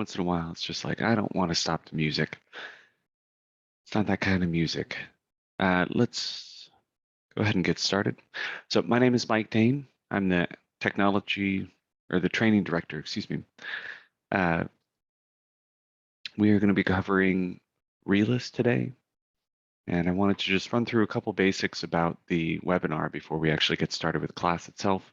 once in a while, it's just like, I don't want to stop the music. It's not that kind of music. Let's go ahead and get started. So my name is Mike Dane. I'm the training director, excuse me. We are going to be covering Realist today. And I wanted to just run through a couple basics about the webinar before we actually get started with the class itself.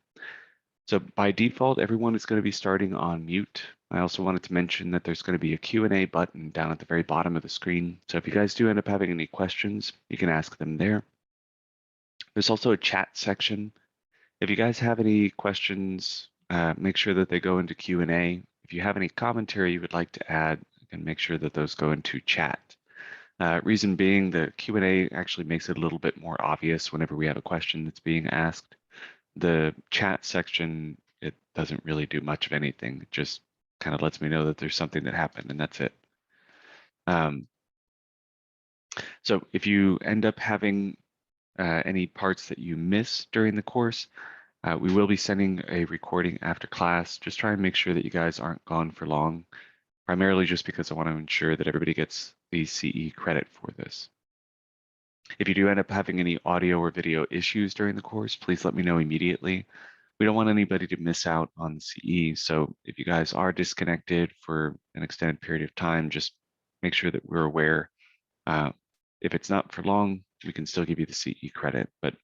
So by default, everyone is going to be starting on mute. I also wanted to mention that there's going to be a Q&A button down at the very bottom of the screen. So if you guys do end up having any questions, you can ask them there. There's also a chat section. If you guys have any questions, make sure that they go into Q&A. If you have any commentary you would like to add, you can make sure that those go into chat. Reason being, the Q&A actually makes it a little bit more obvious whenever we have a question that's being asked. The chat section, it doesn't really do much of anything. It just kind of lets me know that there's something that happened, and that's it. So if you end up having any parts that you miss during the course, we will be sending a recording after class. Just try and make sure that you guys aren't gone for long, primarily just because I want to ensure that everybody gets the CE credit for this. If you do end up having any audio or video issues during the course, please let me know immediately. We don't want anybody to miss out on CE, so if you guys are disconnected for an extended period of time, just make sure that we're aware. If it's not for long, we can still give you the CE credit, but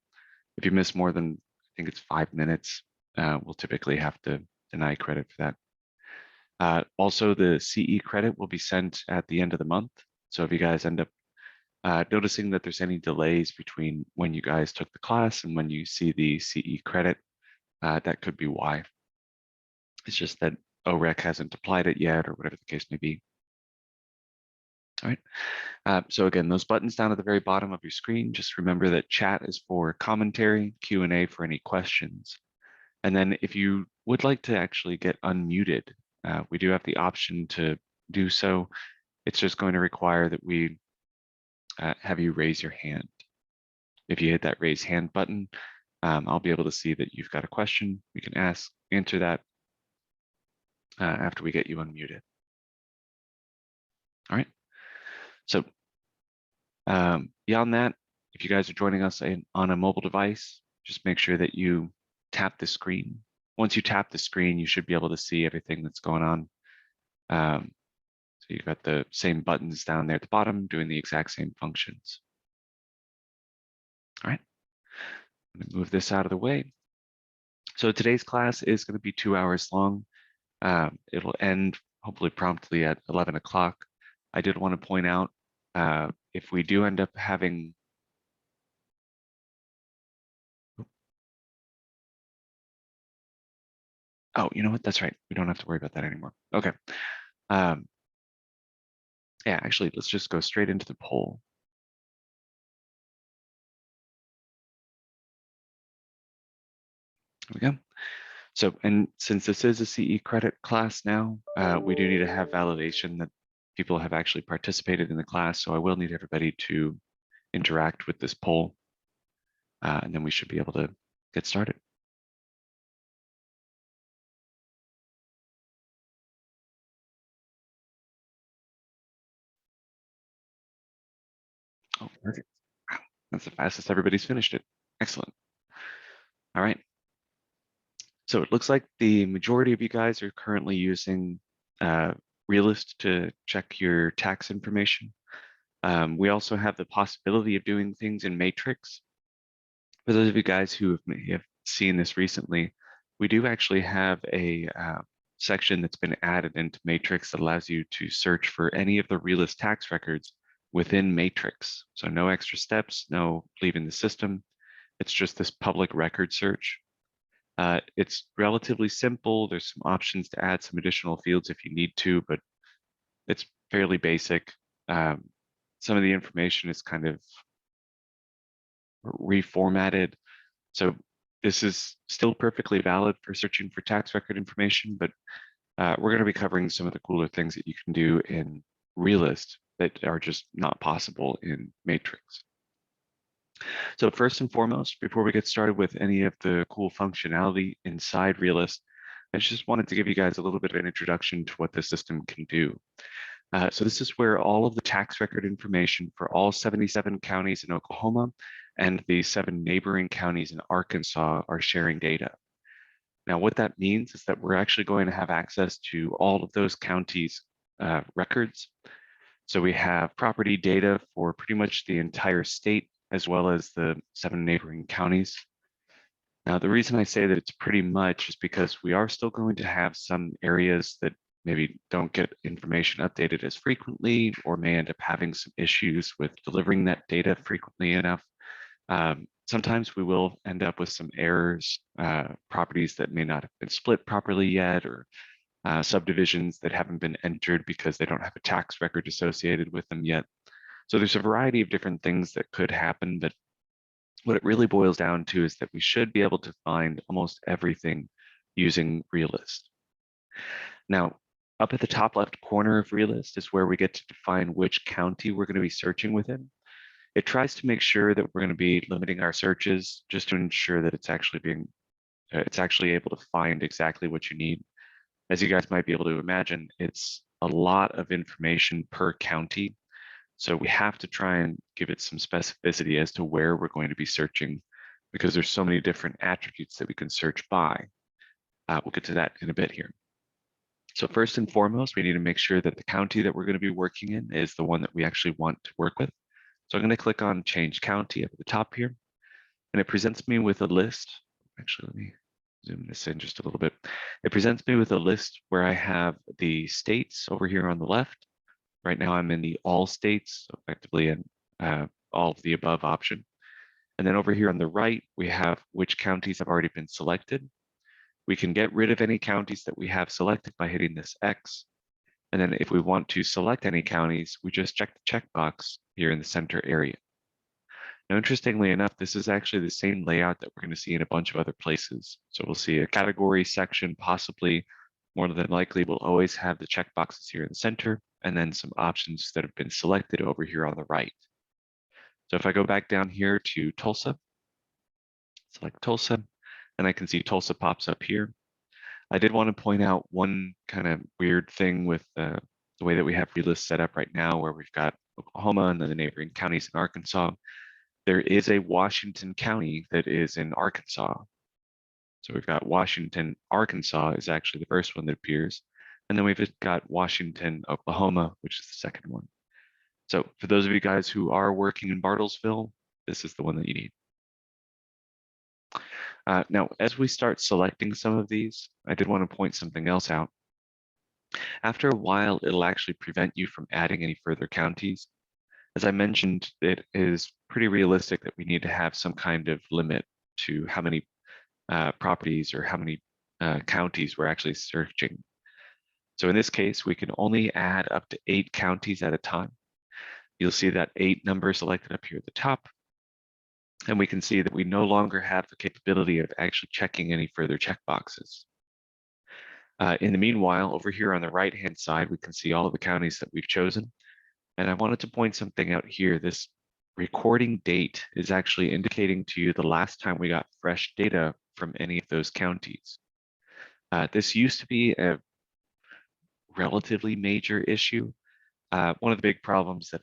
if you miss more than, I think it's 5 minutes, we'll typically have to deny credit for that. Also, the CE credit will be sent at the end of the month, so if you guys end up noticing that there's any delays between when you guys took the class and when you see the CE credit, that could be why. It's just that OREC hasn't applied it yet, or whatever the case may be. All right. So again, those buttons down at the very bottom of your screen, just remember that chat is for commentary, Q&A for any questions. And then if you would like to actually get unmuted, we do have the option to do so. It's just going to require that we have you raise your hand. If you hit that raise hand button, I'll be able to see that you've got a question. We can answer that after we get you unmuted. All right. So beyond that, if you guys are joining us on a mobile device, just make sure that you tap the screen. Once you tap the screen, you should be able to see everything that's going on. So you've got the same buttons down there at the bottom doing the exact same functions. All right, I'm gonna move this out of the way. So today's class is going to be 2 hours long. It'll end hopefully promptly at 11 o'clock. I did want to point out, if we do end up having oh, you know what? That's right. We don't have to worry about that anymore. Okay. Yeah, actually, let's just go straight into the poll. There we go. So, and since this is a CE credit class now, we do need to have validation that people have actually participated in the class. So I will need everybody to interact with this poll, and then we should be able to get started. Oh, perfect. Wow, that's the fastest everybody's finished it. Excellent. All right. So it looks like the majority of you guys are currently using Realist to check your tax information. We also have the possibility of doing things in Matrix. For those of you guys who have seen this recently, we do actually have a section that's been added into Matrix that allows you to search for any of the Realist tax records within Matrix. So no extra steps, no leaving the system. It's just this public record search. It's relatively simple. There's some options to add some additional fields if you need to, but it's fairly basic. Some of the information is kind of reformatted. So this is still perfectly valid for searching for tax record information, but we're going to be covering some of the cooler things that you can do in Realist that are just not possible in Matrix. So first and foremost, before we get started with any of the cool functionality inside Realist, I just wanted to give you guys a little bit of an introduction to what the system can do. So this is where all of the tax record information for all 77 counties in Oklahoma and the 7 neighboring counties in Arkansas are sharing data. Now, what that means is that we're actually going to have access to all of those counties' records. So we have property data for pretty much the entire state, as well as the 7 neighboring counties. Now, the reason I say that it's pretty much is because we are still going to have some areas that maybe don't get information updated as frequently, or may end up having some issues with delivering that data frequently enough. Sometimes we will end up with some errors, properties that may not have been split properly yet, or subdivisions that haven't been entered because they don't have a tax record associated with them yet. So there's a variety of different things that could happen, but what it really boils down to is that we should be able to find almost everything using Realist. Now, up at the top left corner of Realist is where we get to define which county we're going to be searching within. It tries to make sure that we're going to be limiting our searches just to ensure that it's actually able to find exactly what you need. As you guys might be able to imagine, it's a lot of information per county. So we have to try and give it some specificity as to where we're going to be searching, because there's so many different attributes that we can search by. We'll get to that in a bit here. So first and foremost, we need to make sure that the county that we're going to be working in is the one that we actually want to work with. So I'm going to click on Change County up at the top here, and it presents me with a list. Actually, let me zoom this in just a little bit. It presents me with a list where I have the states over here on the left. Right now I'm in the all states, so effectively in all of the above option. And then over here on the right, we have which counties have already been selected. We can get rid of any counties that we have selected by hitting this X. And then if we want to select any counties, we just check the checkbox here in the center area. Now, interestingly enough, this is actually the same layout that we're going to see in a bunch of other places. So we'll see a category section, possibly more than likely we'll always have the checkboxes here in the center, and then some options that have been selected over here on the right. So if I go back down here to Tulsa, select Tulsa, and I can see Tulsa pops up here. I did want to point out one kind of weird thing with the way that we have Realist set up right now, where we've got Oklahoma and then the neighboring counties in Arkansas. There is a Washington County that is in Arkansas. So we've got Washington, Arkansas is actually the first one that appears. And then we've got Washington, Oklahoma, which is the second one. So for those of you guys who are working in Bartlesville, this is the one that you need. Now, as we start selecting some of these, I did want to point something else out. After a while, it'll actually prevent you from adding any further counties. As I mentioned, it is pretty realistic that we need to have some kind of limit to how many properties or how many counties we're actually searching. So in this case, we can only add up to 8 counties at a time. You'll see that 8 number selected up here at the top. And we can see that we no longer have the capability of actually checking any further checkboxes. In the meanwhile, over here on the right-hand side, we can see all of the counties that we've chosen. And I wanted to point something out here. This recording date is actually indicating to you the last time we got fresh data from any of those counties. This used to be a relatively major issue. One of the big problems that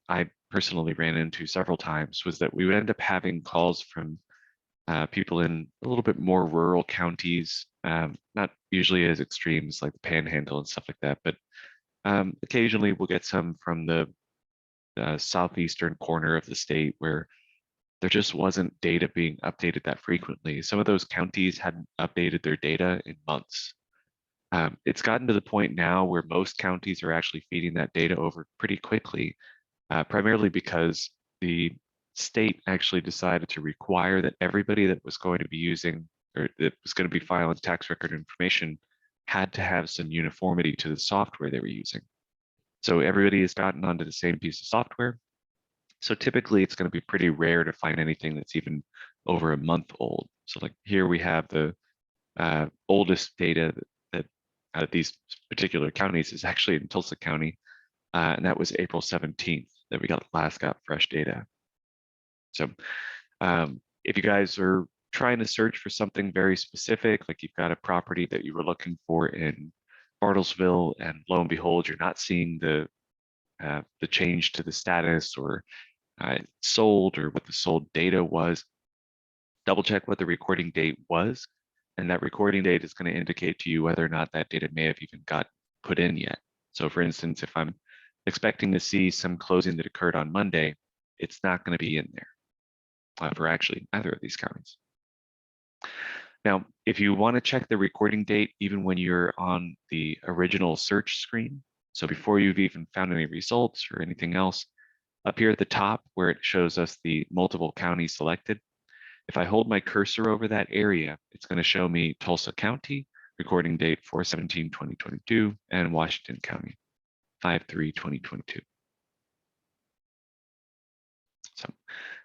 I personally ran into several times was that we would end up having calls from people in a little bit more rural counties, not usually as extremes like the Panhandle and stuff like that, but occasionally we'll get some from the southeastern corner of the state where there just wasn't data being updated that frequently. Some of those counties hadn't updated their data in months. It's gotten to the point now where most counties are actually feeding that data over pretty quickly, primarily because the state actually decided to require that everybody that was going to be using or that was going to be filing tax record information had to have some uniformity to the software they were using. So everybody has gotten onto the same piece of software. So typically it's going to be pretty rare to find anything that's even over a month old. So like here we have the oldest data that out of these particular counties is actually in Tulsa County, and that was April 17th that we got fresh data. So if you guys are trying to search for something very specific, like you've got a property that you were looking for in Bartlesville, and lo and behold, you're not seeing the change to the status or sold or what the sold data was, double check what the recording date was. And that recording date is going to indicate to you whether or not that data may have even got put in yet. So for instance, if I'm expecting to see some closing that occurred on Monday, it's not going to be in there for actually either of these counties. Now, if you want to check the recording date, even when you're on the original search screen, so before you've even found any results or anything else, up here at the top where it shows us the multiple counties selected, if I hold my cursor over that area, it's going to show me Tulsa County, recording date 4/17/2022, and Washington County, 5/3/2022. So,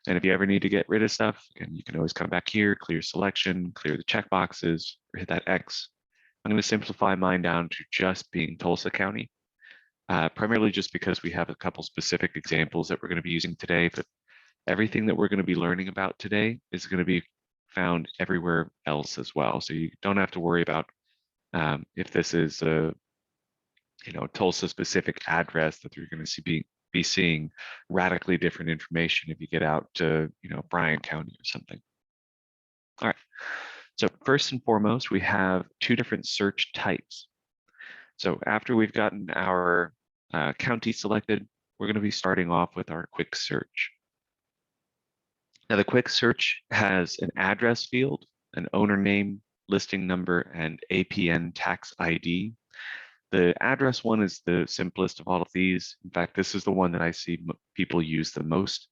and if you ever need to get rid of stuff, again, you can always come back here, clear selection, clear the checkboxes, or hit that X. I'm going to simplify mine down to just being Tulsa County, primarily just because we have a couple specific examples that we're going to be using today, but everything that we're going to be learning about today is going to be found everywhere else as well. So you don't have to worry about if this is a Tulsa specific address that you're going to be seeing radically different information if you get out to Bryan County or something. All right. So first and foremost, we have two different search types. So after we've gotten our county selected, we're going to be starting off with our quick search. Now, the quick search has an address field, an owner name, listing number, and APN tax ID. The address one is the simplest of all of these. In fact, this is the one that I see people use the most.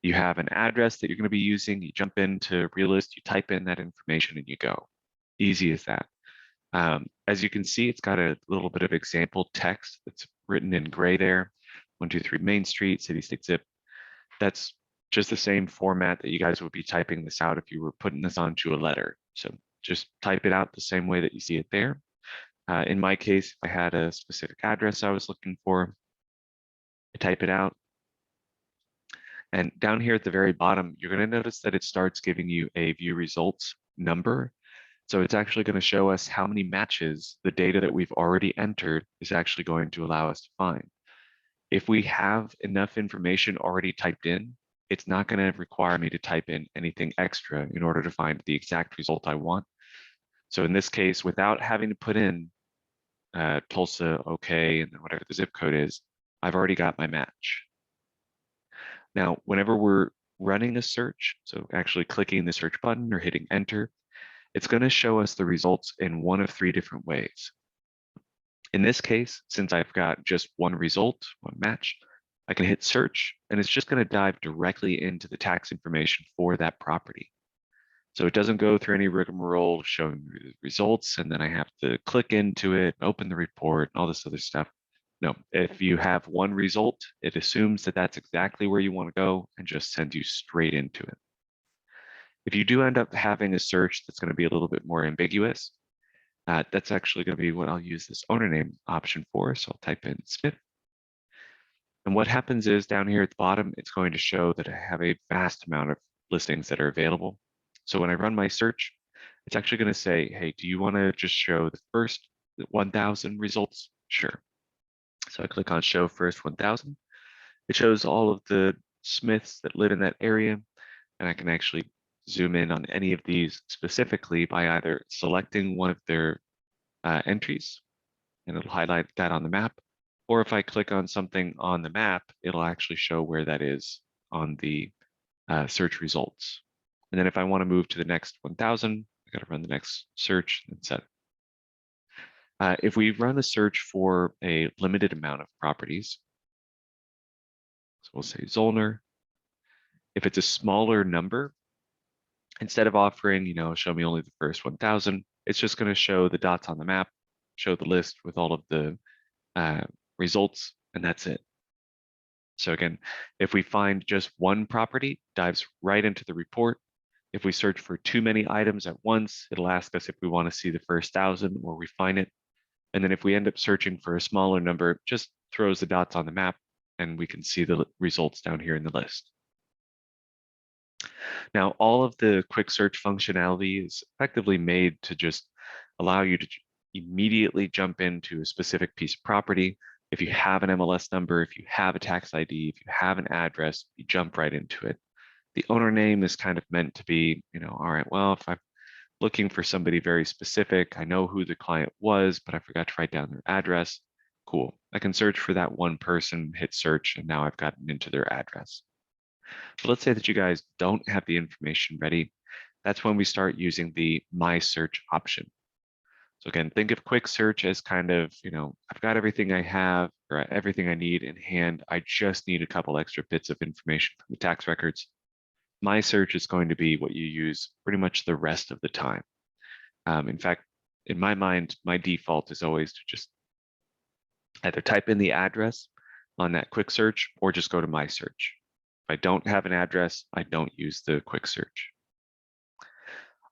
You have an address that you're going to be using. You jump into Realist, you type in that information, and you go. Easy as that. As you can see, it's got a little bit of example text that's written in gray there. 123 Main Street, city, state, zip. That's just the same format that you guys would be typing this out if you were putting this onto a letter. So just type it out the same way that you see it there. In my case, if I had a specific address I was looking for, I type it out. And down here at the very bottom, you're going to notice that it starts giving you a view results number. So it's actually going to show us how many matches the data that we've already entered is actually going to allow us to find. If we have enough information already typed in, it's not going to require me to type in anything extra in order to find the exact result I want. So in this case, without having to put in Tulsa, okay, and then whatever the zip code is, I've already got my match. Now, whenever we're running a search, so actually clicking the search button or hitting enter, it's going to show us the results in one of three different ways. In this case, since I've got just one result, one match, I can hit search, and it's just going to dive directly into the tax information for that property. So it doesn't go through any rigmarole showing the results, and then I have to click into it, open the report, and all this other stuff. No, if you have one result, it assumes that that's exactly where you want to go and just sends you straight into it. If you do end up having a search that's going to be a little bit more ambiguous, that's actually going to be what I'll use this owner name option for. So I'll type in Smith. And what happens is down here at the bottom, it's going to show that I have a vast amount of listings that are available. So when I run my search, it's actually going to say, hey, do you want to just show the first 1,000 results? Sure. So I click on show first 1,000. It shows all of the Smiths that live in that area. And I can actually zoom in on any of these specifically by either selecting one of their entries, and it'll highlight that on the map. Or if I click on something on the map, it'll actually show where that is on the search results. And then if I want to move to the next 1,000, I got to run the next search and set. If we run a search for a limited amount of properties, so we'll say Zollner, if it's a smaller number, instead of offering, show me only the first 1,000, it's just going to show the dots on the map, show the list with all of the results, and that's it. So again, if we find just one property, dives right into the report. If we search for too many items at once, it'll ask us if we want to see the first 1,000 or refine it. And then if we end up searching for a smaller number, just throws the dots on the map and we can see the results down here in the list. Now, all of the quick search functionality is effectively made to just allow you to immediately jump into a specific piece of property. If you have an MLS number, if you have a tax ID, if you have an address, you jump right into it. The owner name is kind of meant to be, all right, well, if I'm looking for somebody very specific, I know who the client was, but I forgot to write down their address. Cool. I can search for that one person, hit search, and now I've gotten into their address. But let's say that you guys don't have the information ready. That's when we start using the My Search option. So again, think of quick search as kind of, I've got everything I have or everything I need in hand. I just need a couple extra bits of information from the tax records. My search is going to be what you use pretty much the rest of the time. In fact, in my mind, my default is always to just either type in the address on that quick search or just go to My Search. If I don't have an address, I don't use the quick search.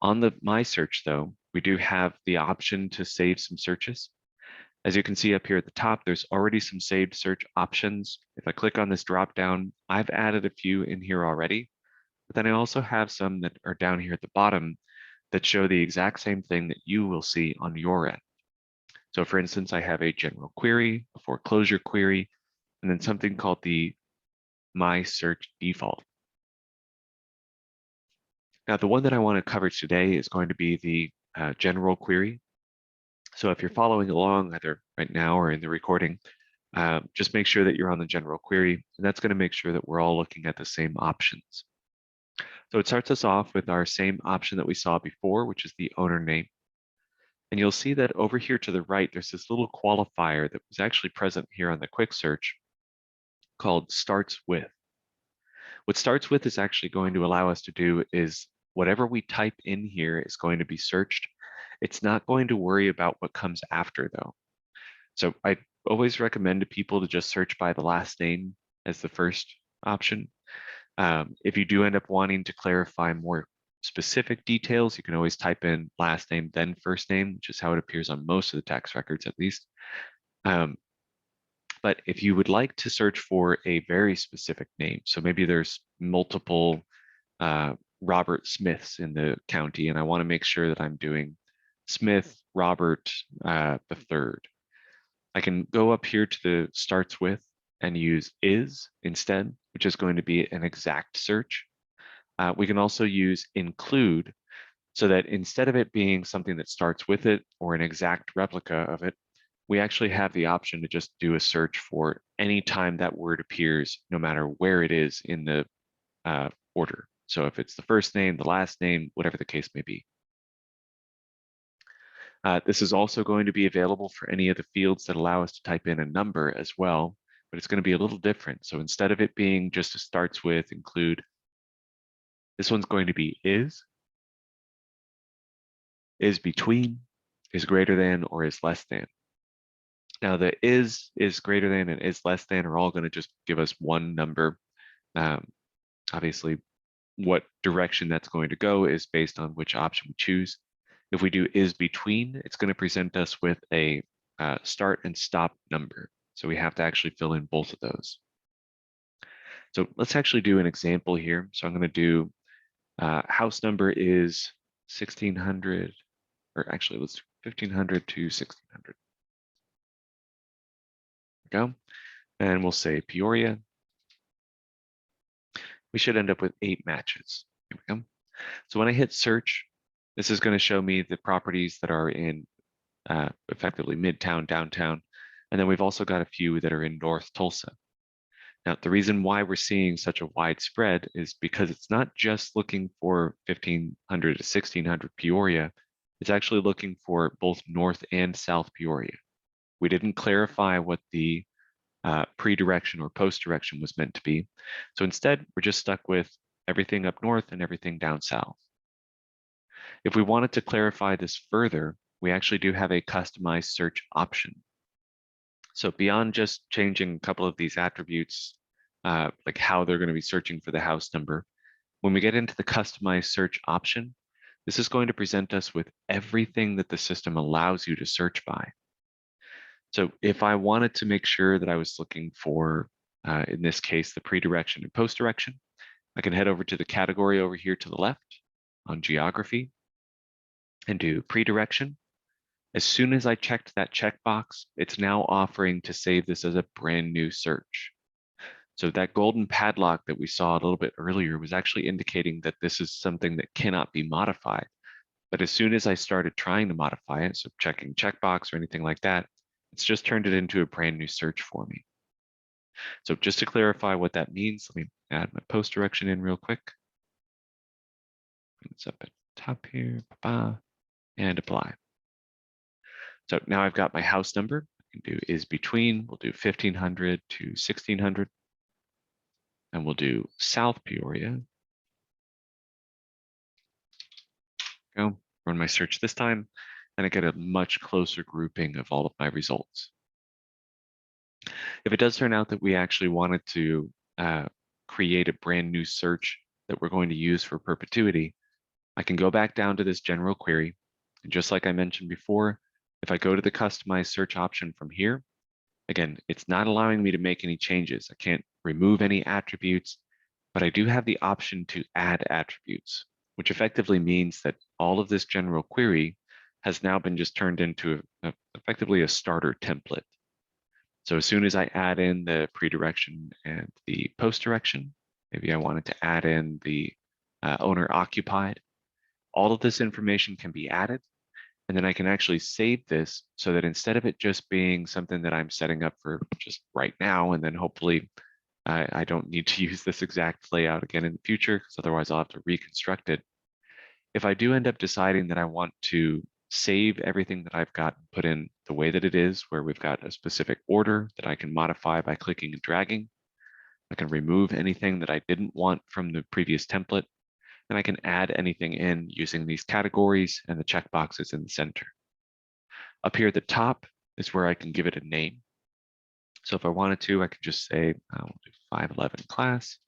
On the My Search, though, we do have the option to save some searches. As you can see up here at the top, there's already some saved search options. If I click on this drop down, I've added a few in here already, but then I also have some that are down here at the bottom that show the exact same thing that you will see on your end. So for instance, I have a general query, a foreclosure query, and then something called the My Search default. Now, the one that I want to cover today is going to be the general query. So if you're following along either right now or in the recording, just make sure that you're on the general query, and that's going to make sure that we're all looking at the same options. So it starts us off with our same option that we saw before, which is the owner name. And you'll see that over here to the right, there's this little qualifier that was actually present here on the quick search called starts with. What starts with is actually going to allow us to do is whatever we type in here is going to be searched. It's not going to worry about what comes after though. So I always recommend to people to just search by the last name as the first option. If you do end up wanting to clarify more specific details, you can always type in last name, then first name, which is how it appears on most of the tax records at least. But if you would like to search for a very specific name, so maybe there's multiple Robert Smiths in the county, and I want to make sure that I'm doing Smith Robert the third. I can go up here to the starts with and use is instead, which is going to be an exact search. We can also use include so that instead of it being something that starts with it or an exact replica of it, we actually have the option to just do a search for any time that word appears, no matter where it is in the order. So if it's the first name, the last name, whatever the case may be. This is also going to be available for any of the fields that allow us to type in a number as well, but it's going to be a little different. So instead of it being just a starts with include, this one's going to be is between, is greater than, or is less than. Now the is greater than, and is less than are all going to just give us one number. Obviously, what direction that's going to go is based on which option we choose. If we do is between, it's going to present us with a start and stop number. So we have to actually fill in both of those. So let's actually do an example here. So I'm going to do house number is 1600, or actually let's 1500 to 1600. There we go. And we'll say Peoria. We should end up with 8 matches. Here we go. So when I hit search, this is going to show me the properties that are in effectively Midtown, downtown. And then we've also got a few that are in North Tulsa. Now, the reason why we're seeing such a wide spread is because it's not just looking for 1500 to 1600 Peoria. It's actually looking for both North and South Peoria. We didn't clarify what the pre-direction or post-direction was meant to be. So instead, we're just stuck with everything up north and everything down south. If we wanted to clarify this further, we actually do have a customized search option. So beyond just changing a couple of these attributes, like how they're going to be searching for the house number, when we get into the customized search option, this is going to present us with everything that the system allows you to search by. So if I wanted to make sure that I was looking for, in this case, the pre-direction and post-direction, I can head over to the category over here to the left on geography and do pre-direction. As soon as I checked that checkbox, it's now offering to save this as a brand new search. So that golden padlock that we saw a little bit earlier was actually indicating that this is something that cannot be modified. But as soon as I started trying to modify it, so checking checkbox or anything like that, it's just turned it into a brand new search for me. So just to clarify what that means, let me add my post direction in real quick. It's up at the top here, and apply. So now I've got my house number. I can do is between, we'll do 1500 to 1600. And we'll do South Peoria. Go, run my search this time, and I get a much closer grouping of all of my results. If it does turn out that we actually wanted to create a brand new search that we're going to use for perpetuity, I can go back down to this general query. And just like I mentioned before, if I go to the customize search option from here, again, it's not allowing me to make any changes. I can't remove any attributes, but I do have the option to add attributes, which effectively means that all of this general query has now been just turned into effectively a starter template. So as soon as I add in the pre-direction and the post-direction, maybe I wanted to add in the owner occupied, all of this information can be added, and then I can actually save this so that instead of it just being something that I'm setting up for just right now, and then hopefully I don't need to use this exact layout again in the future, because otherwise I'll have to reconstruct it. If I do end up deciding that I want to save everything that I've got and put in the way that it is, where we've got a specific order that I can modify by clicking and dragging, I can remove anything that I didn't want from the previous template, and I can add anything in using these categories and the checkboxes in the center. Up here at the top is where I can give it a name. So if I wanted to, I could just say, we'll do 511 class.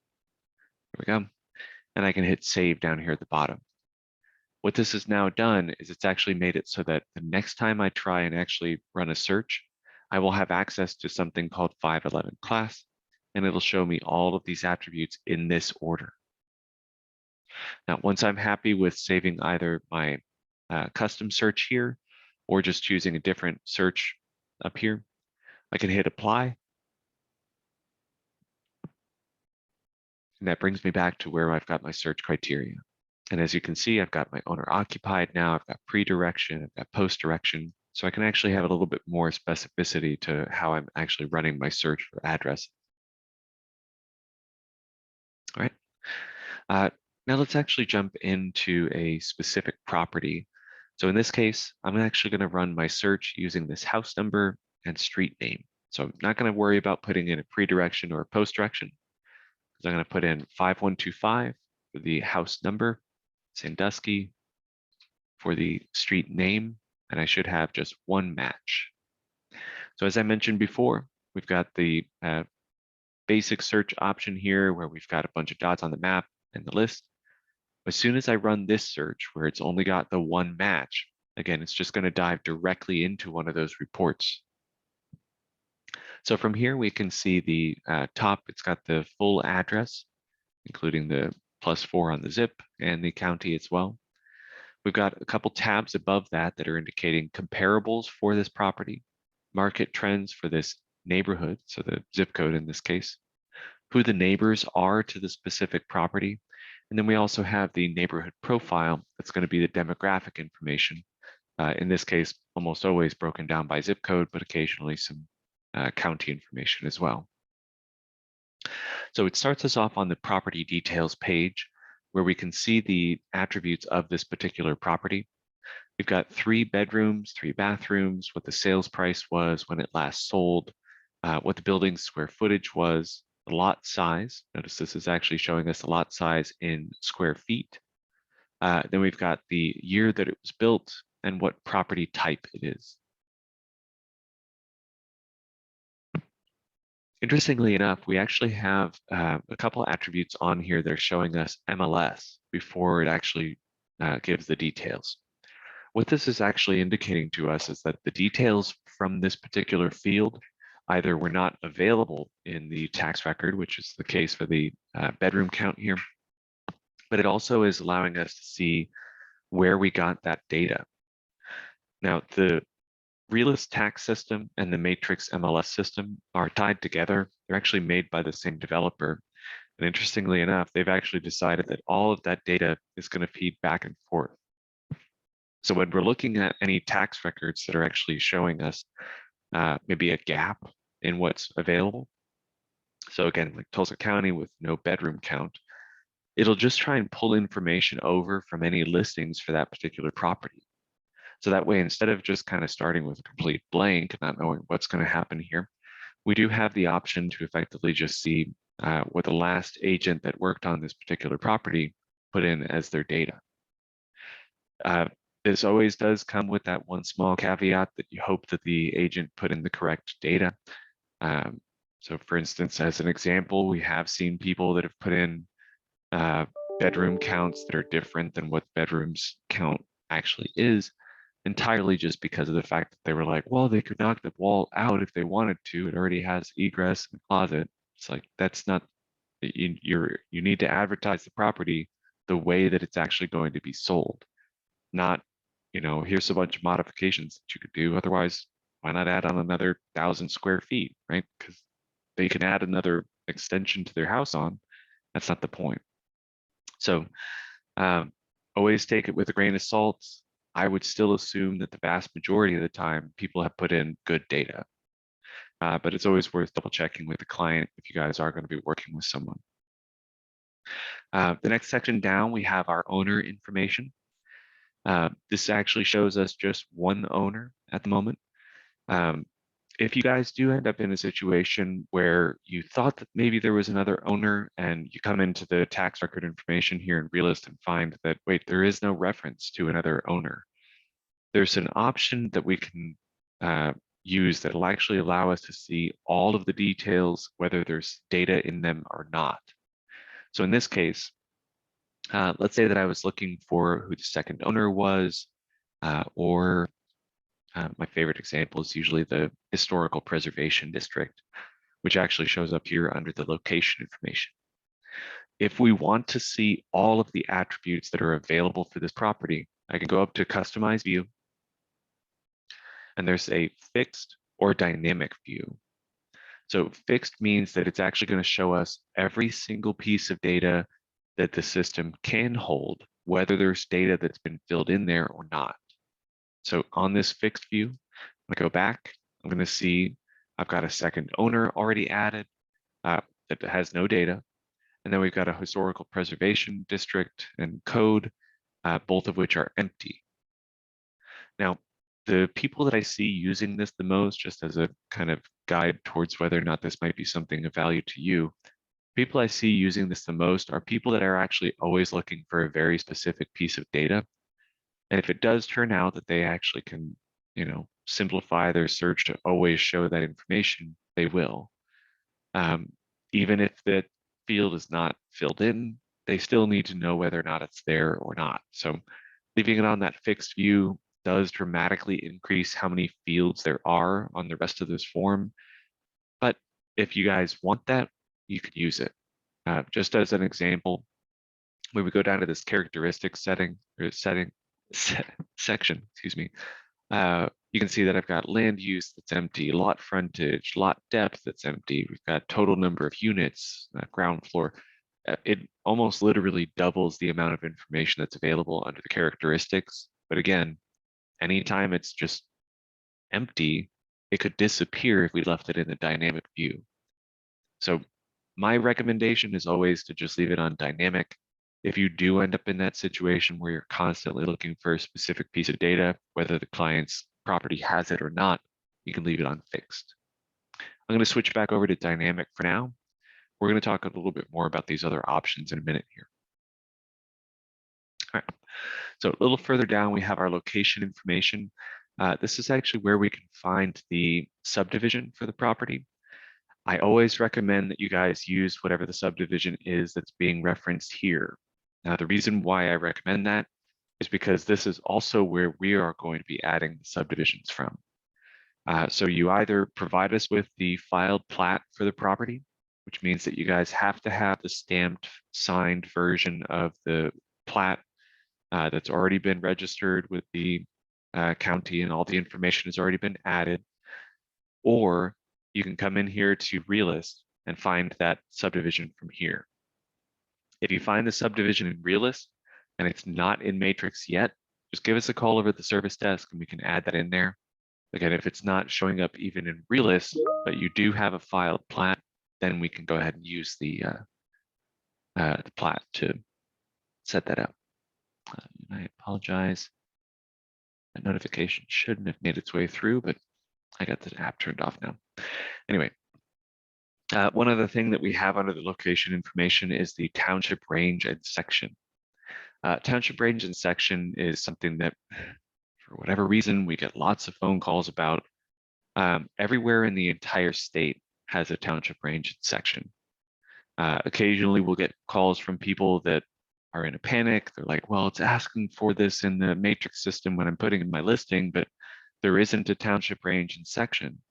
There we go. And I can hit save down here at the bottom. What this has now done is it's actually made it so that the next time I try and actually run a search, I will have access to something called 511 class, and it'll show me all of these attributes in this order. Now, once I'm happy with saving either my custom search here or just choosing a different search up here, I can hit apply. And that brings me back to where I've got my search criteria. And as you can see, I've got my owner occupied now, I've got pre-direction, I've got post-direction. So I can actually have a little bit more specificity to how I'm actually running my search for address. All right. Now let's actually jump into a specific property. So in this case, I'm actually going to run my search using this house number and street name. So I'm not going to worry about putting in a pre-direction or a post-direction, because I'm going to put in 5125 for the house number, Sandusky for the street name, and I should have just one match. So as I mentioned before, we've got the basic search option here where we've got a bunch of dots on the map and the list. As soon as I run this search where it's only got the one match, again, it's just going to dive directly into one of those reports. So from here, we can see the top, it's got the full address, including the +4 on the zip and the county as well. We've got a couple tabs above that that are indicating comparables for this property, market trends for this neighborhood, so the zip code in this case, who the neighbors are to the specific property. And then we also have the neighborhood profile that's going to be the demographic information. In this case, almost always broken down by zip code, but occasionally some county information as well. So it starts us off on the property details page where we can see the attributes of this particular property. We've got 3 bedrooms, 3 bathrooms, what the sales price was when it last sold, what the building's square footage was, the lot size. Notice this is actually showing us the lot size in square feet. Then we've got the year that it was built and what property type it is. Interestingly enough, we actually have a couple attributes on here that are showing us MLS before it actually gives the details. What this is actually indicating to us is that the details from this particular field either were not available in the tax record, which is the case for the bedroom count here, but it also is allowing us to see where we got that data. Now, the Realist tax system and the Matrix MLS system are tied together. They're actually made by the same developer. And interestingly enough, they've actually decided that all of that data is going to feed back and forth. So when we're looking at any tax records that are actually showing us maybe a gap in what's available, so again, like Tulsa County with no bedroom count, it'll just try and pull information over from any listings for that particular property. So that way, instead of just kind of starting with a complete blank and not knowing what's going to happen here, we do have the option to effectively just see what the last agent that worked on this particular property put in as their data. This always does come with that one small caveat that you hope that the agent put in the correct data. So for instance, as an example, we have seen people that have put in bedroom counts that are different than what bedrooms count actually is, entirely just because of the fact that they were like, well, they could knock the wall out if they wanted to. It already has egress and closet. It's like, that's not, you need to advertise the property the way that it's actually going to be sold, not, here's a bunch of modifications that you could do. Otherwise, why not add on another 1,000 square feet, right? Because they can add another extension to their house on. That's not the point. So always take it with a grain of salt. I would still assume that the vast majority of the time people have put in good data, but it's always worth double checking with the client if you guys are going to be working with someone. The next section down, we have our owner information. This actually shows us just one owner at the moment. If you guys do end up in a situation where you thought that maybe there was another owner and you come into the tax record information here in Realist and find that, wait, there is no reference to another owner, there's an option that we can use that will actually allow us to see all of the details, whether there's data in them or not. So in this case, let's say that I was looking for who the second owner was, or my favorite example is usually the historical preservation district, which actually shows up here under the location information. If we want to see all of the attributes that are available for this property, I can go up to Customize View, and there's a fixed or dynamic view. So fixed means that it's actually going to show us every single piece of data that the system can hold, whether there's data that's been filled in there or not. So on this fixed view, I'm going to go back. I'm going to see I've got a second owner already added that has no data. And then we've got a historical preservation district and code, both of which are empty. Now, the people that I see using this the most, just as a kind of guide towards whether or not this might be something of value to you, people I see using this the most are people that are actually always looking for a very specific piece of data. And if it does turn out that they actually can, simplify their search to always show that information, they will. Even if the field is not filled in, they still need to know whether or not it's there or not. So leaving it on that fixed view does dramatically increase how many fields there are on the rest of this form. But if you guys want that, you could use it. Just as an example, when we go down to this characteristics section, excuse me, you can see that I've got land use that's empty, lot frontage, lot depth that's empty. We've got total number of units, ground floor. It almost literally doubles the amount of information that's available under the characteristics. But again, anytime it's just empty, it could disappear if we left it in the dynamic view. So my recommendation is always to just leave it on dynamic. If you do end up in that situation where you're constantly looking for a specific piece of data, whether the client's property has it or not, you can leave it on fixed. I'm going to switch back over to dynamic for now. We're going to talk a little bit more about these other options in a minute here. All right. So a little further down, we have our location information. This is actually where we can find the subdivision for the property. I always recommend that you guys use whatever the subdivision is that's being referenced here. Now, the reason why I recommend that is because this is also where we are going to be adding the subdivisions from. So you either provide us with the filed plat for the property, which means that you guys have to have the stamped, signed version of the plat that's already been registered with the county and all the information has already been added. Or you can come in here to Realist and find that subdivision from here. If you find the subdivision in Realist and it's not in Matrix yet, just give us a call over at the service desk and we can add that in there. Again, if it's not showing up even in Realist, but you do have a filed plat, then we can go ahead and use the plat to set that up. I apologize. That notification shouldn't have made its way through, but I got the app turned off now. Anyway, one other thing that we have under the location information is the township range and section. Township range and section is something that, for whatever reason, we get lots of phone calls about. Everywhere in the entire state has a township range and section. Occasionally, we'll get calls from people that are in a panic. They're like, well, it's asking for this in the matrix system when I'm putting in my listing, but there isn't a township range and section.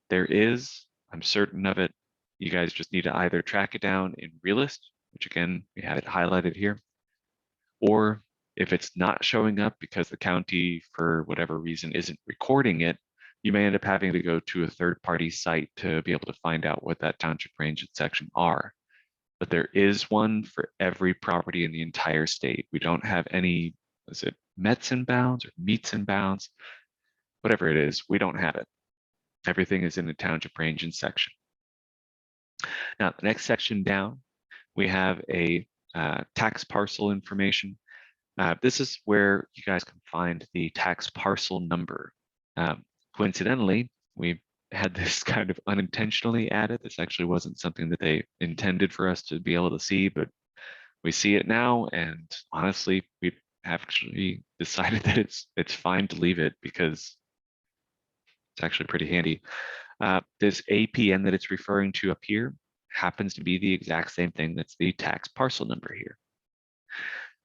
There is, I'm certain of it. You guys just need to either track it down in Realist, which again, we have it highlighted here, or if it's not showing up because the county, for whatever reason, isn't recording it, you may end up having to go to a third-party site to be able to find out what that township range and section are. But there is one for every property in the entire state. We don't have any, is it Mets and bounds or meets and bounds? Whatever it is, we don't have it. Everything is in the township range and section. Now, the next section down, we have a tax parcel information. This is where you guys can find the tax parcel number. Coincidentally, we had this kind of unintentionally added. This actually wasn't something that they intended for us to be able to see, but we see it now. And honestly, we actually decided that it's fine to leave it because it's actually pretty handy. This APN that it's referring to up here happens to be the exact same thing that's the tax parcel number here.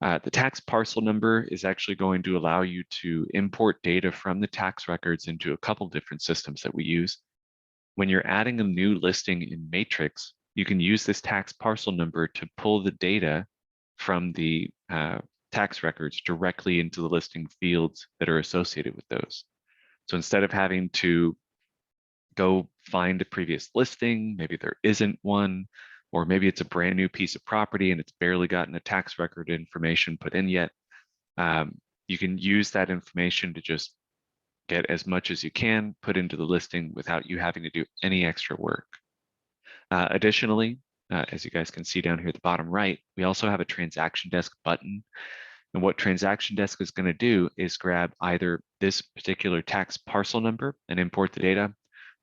The tax parcel number is actually going to allow you to import data from the tax records into a couple different systems that we use. When you're adding a new listing in Matrix, you can use this tax parcel number to pull the data from the tax records directly into the listing fields that are associated with those. So instead of having to go find a previous listing, maybe there isn't one, or maybe it's a brand new piece of property and it's barely gotten a tax record information put in yet, you can use that information to just get as much as you can put into the listing without you having to do any extra work. Additionally, as you guys can see down here at the bottom right, we also have a transaction desk button. And what transaction desk is going to do is grab either this particular tax parcel number and import the data,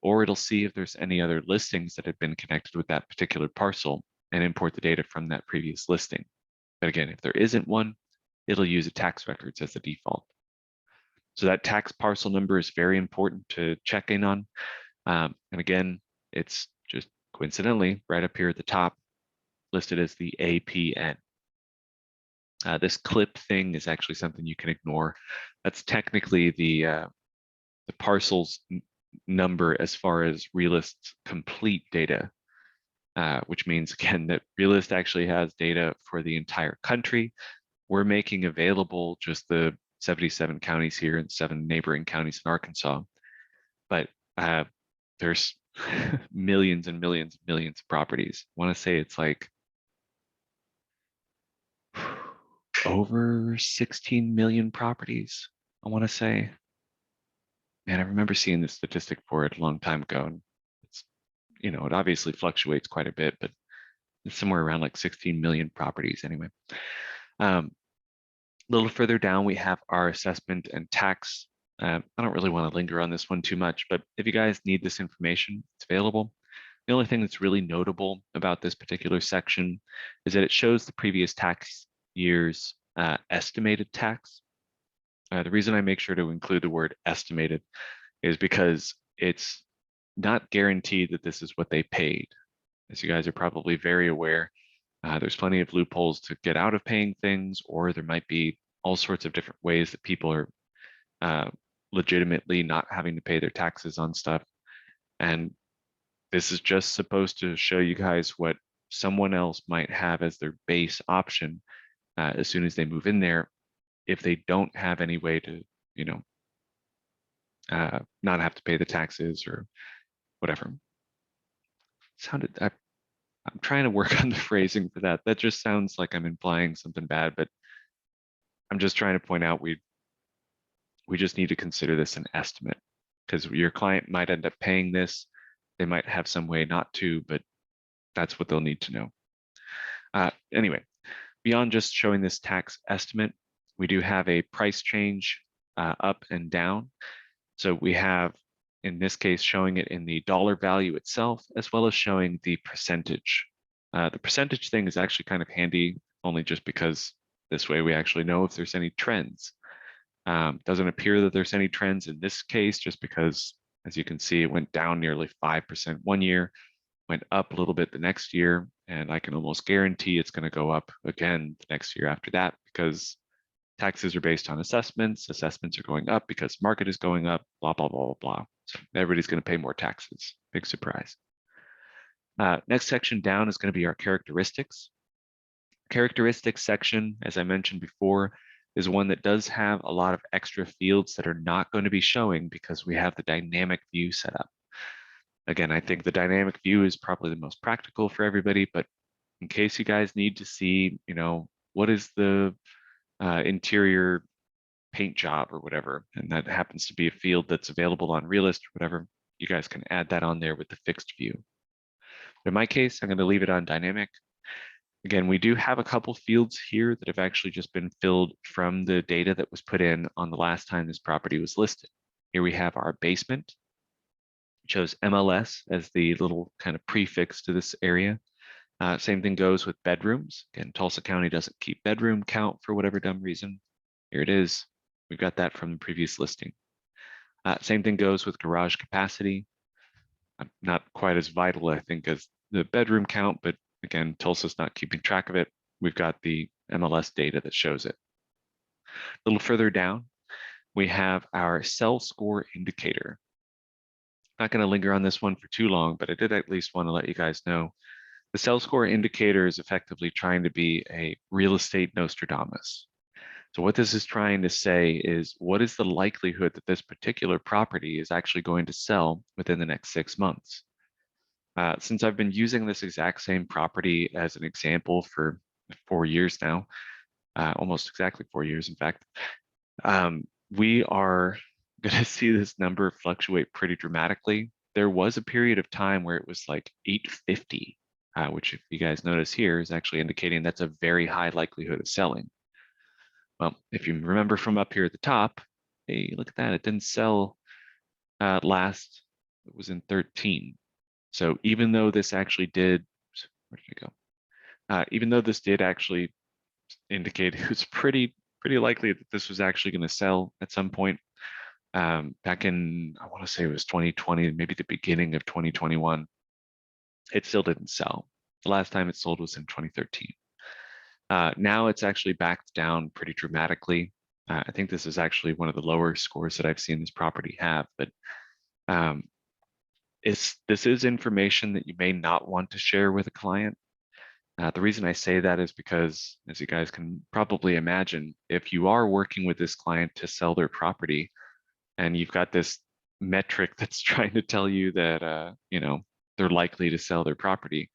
or it'll see if there's any other listings that have been connected with that particular parcel and import the data from that previous listing. But again, if there isn't one, it'll use a tax records as the default. So that tax parcel number is very important to check in on. And again, it's just coincidentally right up here at the top listed as the APN. This clip thing is actually something you can ignore. That's technically the parcel's number as far as Realist's complete data, which means again that Realist actually has data for the entire country. We're making available just the 77 counties here and 7 neighboring counties in Arkansas, but there's millions and millions and millions of properties. I want to say it's like over 16 million properties, I want to say. Man, I remember seeing this statistic for it a long time ago. And it's, it obviously fluctuates quite a bit, but it's somewhere around like 16 million properties anyway. A little further down, we have our assessment and tax. I don't really want to linger on this one too much, but if you guys need this information, it's available. The only thing that's really notable about this particular section is that it shows the previous tax year's estimated tax. The reason I make sure to include the word estimated is because it's not guaranteed that this is what they paid. As you guys are probably very aware, there's plenty of loopholes to get out of paying things, or there might be all sorts of different ways that people are legitimately not having to pay their taxes on stuff. And This is just supposed to show you guys what someone else might have as their base option as soon as they move in there, if they don't have any way to, you know, not have to pay the taxes or whatever. Sounded, I'm trying to work on the phrasing for that. That just sounds like I'm implying something bad, but I'm just trying to point out we just need to consider this an estimate, because your client might end up paying this. They might have some way not to, but that's what they'll need to know. Anyway, beyond just showing this tax estimate, we do have a price change up and down. So we have, in this case, showing it in the dollar value itself, as well as showing the percentage. The percentage thing is actually kind of handy, only just because this way we actually know if there's any trends. Doesn't appear that there's any trends in this case, just because, as you can see, it went down nearly 5% one year, went up a little bit the next year, and I can almost guarantee it's going to go up again the next year after that, because taxes are based on assessments. Assessments are going up because market is going up, blah, blah, blah, blah, blah. So everybody's going to pay more taxes. Big surprise. Next section down is going to be our characteristics. Characteristics section, as I mentioned before, is one that does have a lot of extra fields that are not going to be showing because we have the dynamic view set up. Again, I think the dynamic view is probably the most practical for everybody, but in case you guys need to see, you know, what is the interior paint job or whatever, and that happens to be a field that's available on Realist or whatever, you guys can add that on there with the fixed view. In my case, I'm going to leave it on dynamic. Again, we do have a couple fields here that have actually just been filled from the data that was put in on the last time this property was listed. Here we have our basement, which shows MLS as the little kind of prefix to this area. Same thing goes with bedrooms. Again, Tulsa County doesn't keep bedroom count for whatever dumb reason. Here it is. We've got that from the previous listing. Same thing goes with garage capacity. Not quite as vital, I think, as the bedroom count, but again, Tulsa's not keeping track of it. We've got the MLS data that shows it. A little further down, we have our cell score indicator. Not going to linger on this one for too long, but I did at least want to let you guys know the cell score indicator is effectively trying to be a real estate Nostradamus. So what this is trying to say is, what is the likelihood that this particular property is actually going to sell within the next 6 months? Since I've been using this exact same property as an example for 4 years now, almost exactly 4 years, in fact, we are going to see this number fluctuate pretty dramatically. There was a period of time where it was like 850, which, if you guys notice here, is actually indicating that's a very high likelihood of selling. Well, if you remember from up here at the top, hey, look at that, it didn't sell last, it was in 13. So even though this actually did, where did it go? Even though this did actually indicate it was pretty likely that this was actually going to sell at some point, back in, I want to say it was 2020, maybe the beginning of 2021, it still didn't sell. The last time it sold was in 2013. Now it's actually backed down pretty dramatically. I think this is actually one of the lower scores that I've seen this property have, but this is information that you may not want to share with a client. The reason I say that is because, as you guys can probably imagine, if you are working with this client to sell their property and you've got this metric that's trying to tell you that you know, they're likely to sell their property,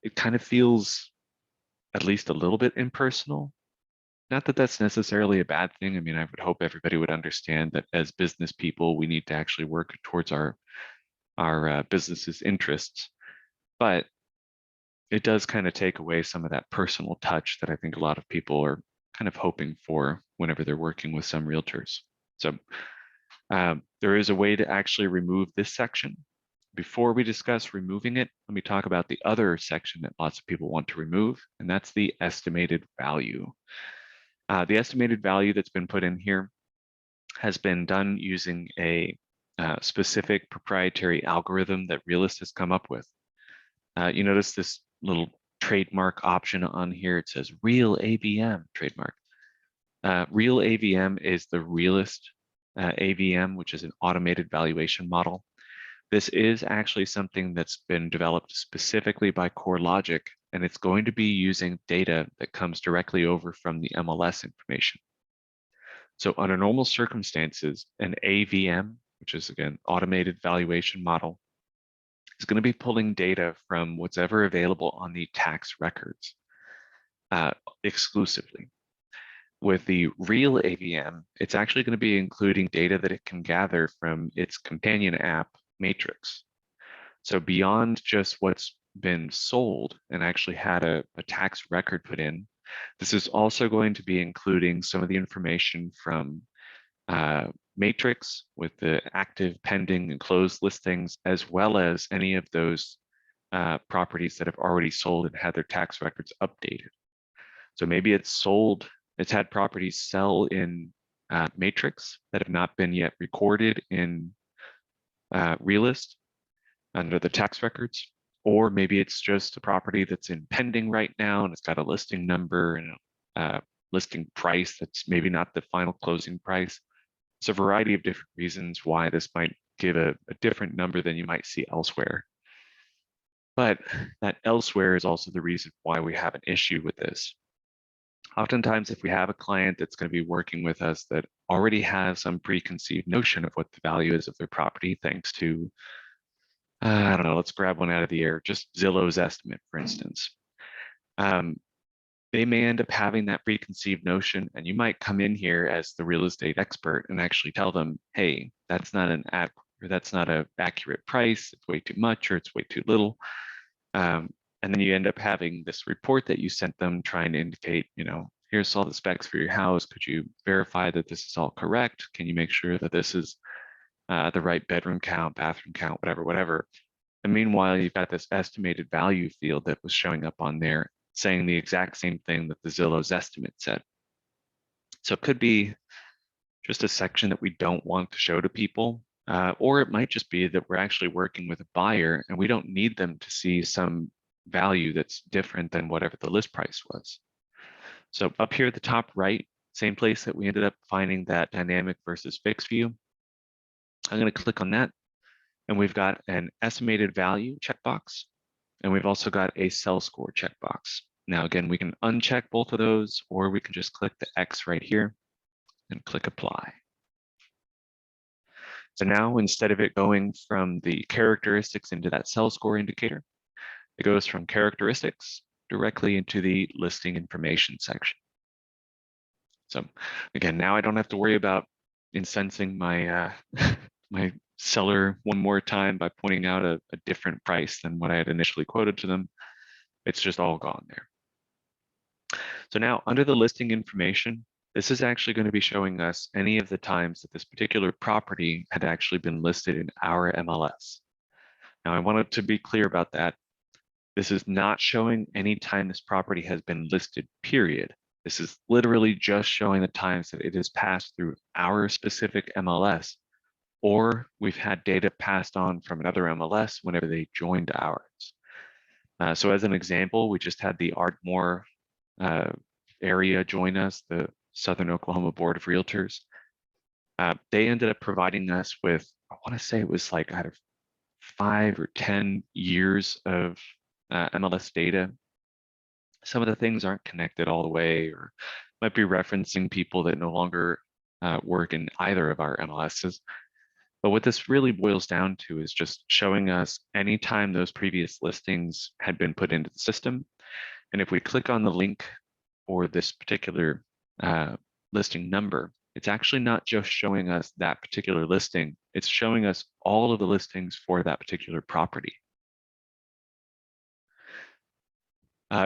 it kind of feels at least a little bit impersonal. Not that that's necessarily a bad thing. I mean, I would hope everybody would understand that as business people, we need to actually work towards our business's interests, but it does kind of take away some of that personal touch that I think a lot of people are kind of hoping for whenever they're working with some realtors. So there is a way to actually remove this section. Before we discuss removing it, let me talk about the other section that lots of people want to remove, and that's the estimated value. The estimated value that's been put in here has been done using a specific proprietary algorithm that Realist has come up with. You notice this little trademark option on here. It says Real AVM trademark. Real AVM is the Realist AVM, which is an automated valuation model. This is actually something that's been developed specifically by CoreLogic, and it's going to be using data that comes directly over from the MLS information. So under normal circumstances, an AVM, which is again, automated valuation model, is going to be pulling data from what's ever available on the tax records exclusively. With the real AVM, it's actually going to be including data that it can gather from its companion app, Matrix. So beyond just what's been sold and actually had a tax record put in, this is also going to be including some of the information from Matrix with the active, pending, and closed listings, as well as any of those properties that have already sold and had their tax records updated. So maybe it's had properties sell in Matrix that have not been yet recorded in Realist under the tax records, or maybe it's just a property that's in pending right now and it's got a listing number and a listing price that's maybe not the final closing price. It's a variety of different reasons why this might give a different number than you might see elsewhere. But that elsewhere is also the reason why we have an issue with this. Oftentimes, if we have a client that's going to be working with us that already has some preconceived notion of what the value is of their property, thanks to, I don't know, let's grab one out of the air, just Zillow's estimate, for instance. They may end up having that preconceived notion, and you might come in here as the real estate expert and actually tell them, hey, that's not an accurate price, it's way too much, or it's way too little. And then you end up having this report that you sent them trying to indicate, here's all the specs for your house. Could you verify that this is all correct? Can you make sure that this is the right bedroom count, bathroom count, whatever. And meanwhile, you've got this estimated value field that was showing up on there saying the exact same thing that the Zillow's estimate said. So it could be just a section that we don't want to show to people, or it might just be that we're actually working with a buyer and we don't need them to see some value that's different than whatever the list price was. So up here at the top right, same place that we ended up finding that dynamic versus fixed view. I'm going to click on that, and we've got an estimated value checkbox, and we've also got a sell score checkbox. Now, again, we can uncheck both of those, or we can just click the X right here and click apply. So now, instead of it going from the characteristics into that sell score indicator, it goes from characteristics directly into the listing information section. So again, now I don't have to worry about incensing my my seller one more time by pointing out a different price than what I had initially quoted to them. It's just all gone there. So now under the listing information, this is actually going to be showing us any of the times that this particular property had actually been listed in our MLS. Now I wanted to be clear about that. This is not showing any time this property has been listed, period. This is literally just showing the times that it has passed through our specific MLS, or we've had data passed on from another MLS whenever they joined ours. So as an example, we just had the Ardmore area join us, the Southern Oklahoma Board of Realtors. They ended up providing us with, I want to say it was like out of 5 or 10 years of MLS data. Some of the things aren't connected all the way, or might be referencing people that no longer work in either of our MLSs. But what this really boils down to is just showing us anytime those previous listings had been put into the system. And if we click on the link for this particular listing number, it's actually not just showing us that particular listing, it's showing us all of the listings for that particular property.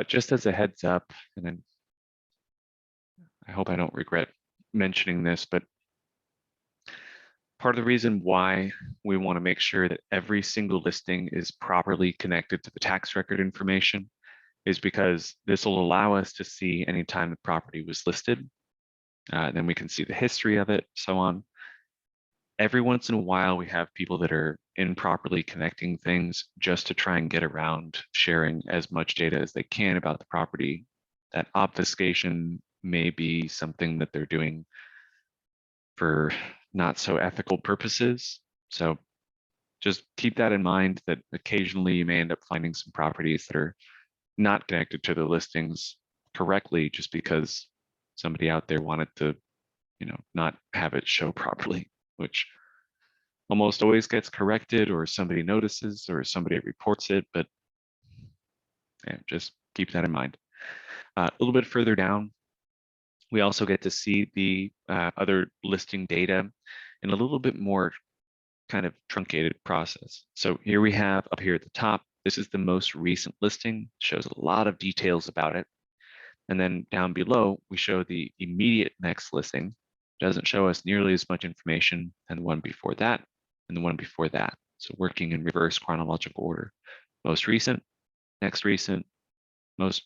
Just as a heads up, and then I hope I don't regret mentioning this, but part of the reason why we want to make sure that every single listing is properly connected to the tax record information is because this will allow us to see anytime the property was listed. Then we can see the history of it, so on. Every once in a while, we have people that are improperly connecting things just to try and get around sharing as much data as they can about the property. That obfuscation may be something that they're doing for not so ethical purposes. So just keep that in mind that occasionally you may end up finding some properties that are not connected to the listings correctly just because somebody out there wanted to, not have it show properly, which almost always gets corrected or somebody notices or somebody reports it, but yeah, just keep that in mind. A little bit further down, we also get to see the other listing data in a little bit more kind of truncated process. So here we have up here at the top, this is the most recent listing, shows a lot of details about it. And then down below, we show the immediate next listing. Doesn't show us nearly as much information than the one before that and the one before that. So working in reverse chronological order. Most recent, most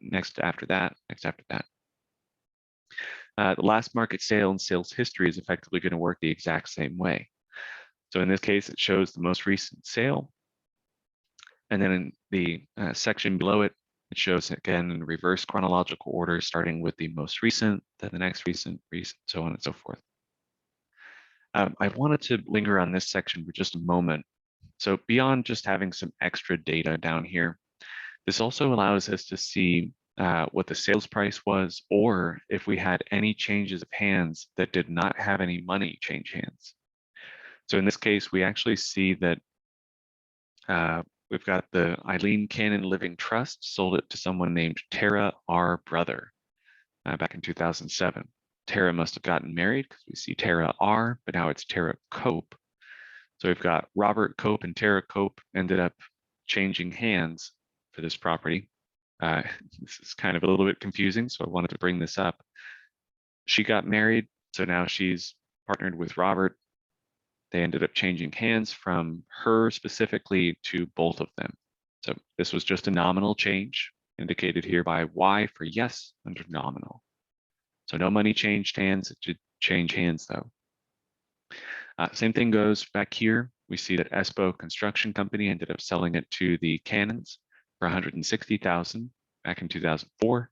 next after that, next after that. The last market sale and sales history is effectively going to work the exact same way. So in this case, it shows the most recent sale. And then in the section below it, it shows again in reverse chronological order, starting with the most recent, then the next recent, so on and so forth. I wanted to linger on this section for just a moment. So beyond just having some extra data down here, this also allows us to see what the sales price was, or if we had any changes of hands that did not have any money change hands. So in this case, we actually see that we've got the Eileen Cannon Living Trust sold it to someone named Tara R. Brother back in 2007. Tara must have gotten married because we see Tara R, but now it's Tara Cope. So we've got Robert Cope and Tara Cope ended up changing hands for this property. This is kind of a little bit confusing, so I wanted to bring this up. She got married, so now she's partnered with Robert. They ended up changing hands from her specifically to both of them. So this was just a nominal change, indicated here by Y for yes under nominal. So no money changed hands, it did change hands though. Same thing goes back here. We see that Espo Construction Company ended up selling it to the Cannons for $160,000 back in 2004.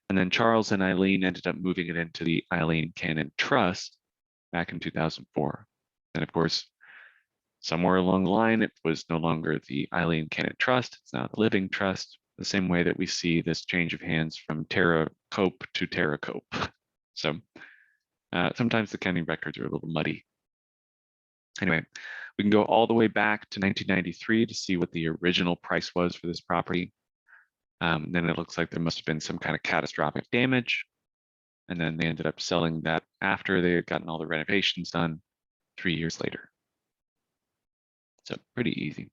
And then Charles and Eileen ended up moving it into the Eileen Cannon Trust back in 2004. And of course, somewhere along the line, it was no longer the Eileen Cannon Trust, it's now the Living Trust, the same way that we see this change of hands from Tara Cope to Tara Cope. So sometimes the county records are a little muddy. Anyway, we can go all the way back to 1993 to see what the original price was for this property. Then it looks like there must have been some kind of catastrophic damage. And then they ended up selling that after they had gotten all the renovations done 3 years later. So pretty easy.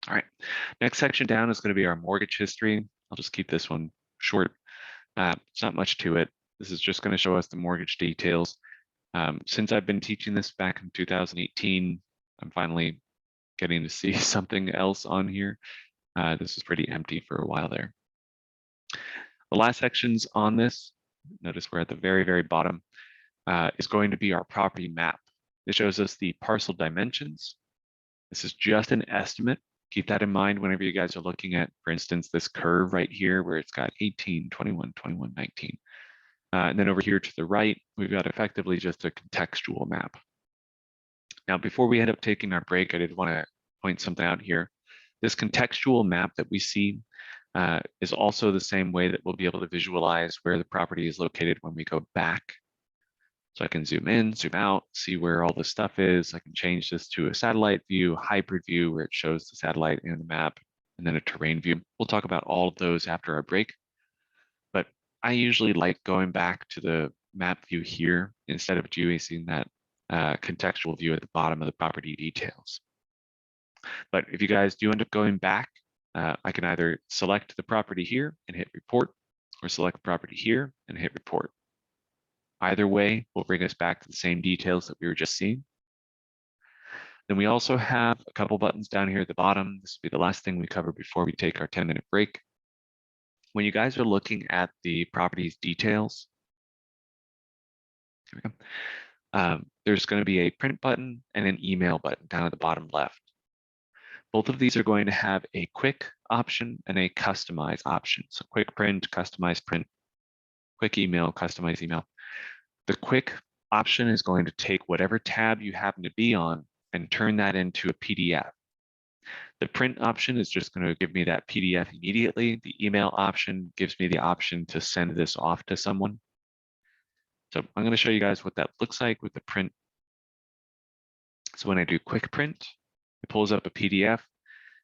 All right, next section down is going to be our mortgage history. I'll just keep this one short. It's not much to it. This is just going to show us the mortgage details. Since I've been teaching this back in 2018, I'm finally getting to see something else on here. This is pretty empty for a while there. The last sections on this, notice we're at the very, very bottom, is going to be our property map. It shows us the parcel dimensions. This is just an estimate. Keep that in mind whenever you guys are looking at, for instance, this curve right here where it's got 18, 21, 21, 19. And then over here to the right, we've got effectively just a contextual map. Now, before we end up taking our break, I did want to point something out here. This contextual map that we see is also the same way that we'll be able to visualize where the property is located when we go back. So I can zoom in, zoom out, see where all this stuff is. I can change this to a satellite view, hybrid view, where it shows the satellite and the map, and then a terrain view. We'll talk about all of those after our break. But I usually like going back to the map view here instead of using that contextual view at the bottom of the property details. But if you guys do end up going back, I can either select the property here and hit report, or select the property here and hit report. Either way will bring us back to the same details that we were just seeing. Then we also have a couple buttons down here at the bottom. This will be the last thing we cover before we take our 10-minute break. When you guys are looking at the property's details, here we go. There's going to be a print button and an email button down at the bottom left. Both of these are going to have a quick option and a customize option. So quick print, customize print, quick email, customize email. The quick option is going to take whatever tab you happen to be on and turn that into a PDF. The print option is just going to give me that PDF immediately. The email option gives me the option to send this off to someone. So I'm going to show you guys what that looks like with the print. So when I do quick print, it pulls up a PDF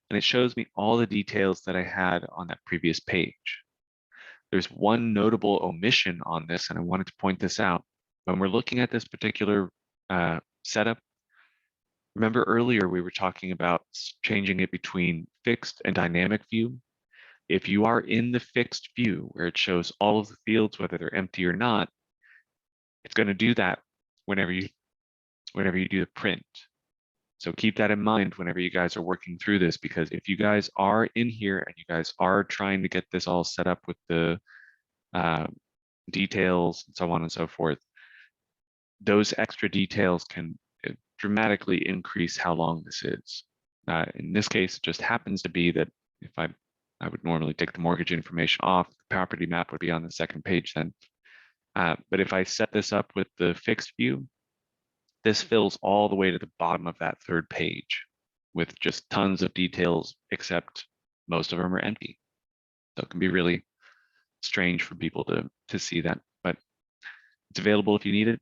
and it shows me all the details that I had on that previous page. There's one notable omission on this, and I wanted to point this out. When we're looking at this particular setup, remember earlier we were talking about changing it between fixed and dynamic view. If you are in the fixed view where it shows all of the fields, whether they're empty or not, it's going to do that whenever you do the print. So keep that in mind whenever you guys are working through this, because if you guys are in here and you guys are trying to get this all set up with the details and so on and so forth, those extra details can dramatically increase how long this is. In this case, it just happens to be that if I would normally take the mortgage information off, the property map would be on the second page then. But if I set this up with the fixed view, this fills all the way to the bottom of that third page with just tons of details, except most of them are empty. So it can be really strange for people to see that, but it's available if you need it.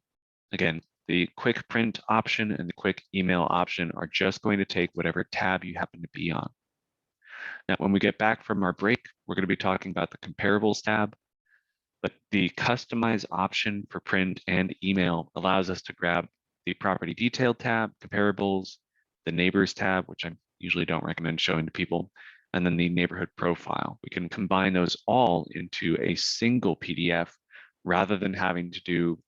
Again, the quick print option and the quick email option are just going to take whatever tab you happen to be on. Now, when we get back from our break, we're going to be talking about the comparables tab, but the customize option for print and email allows us to grab the property detail tab, comparables, the neighbors tab, which I usually don't recommend showing to people, and then the neighborhood profile. We can combine those all into a single PDF rather than having to do,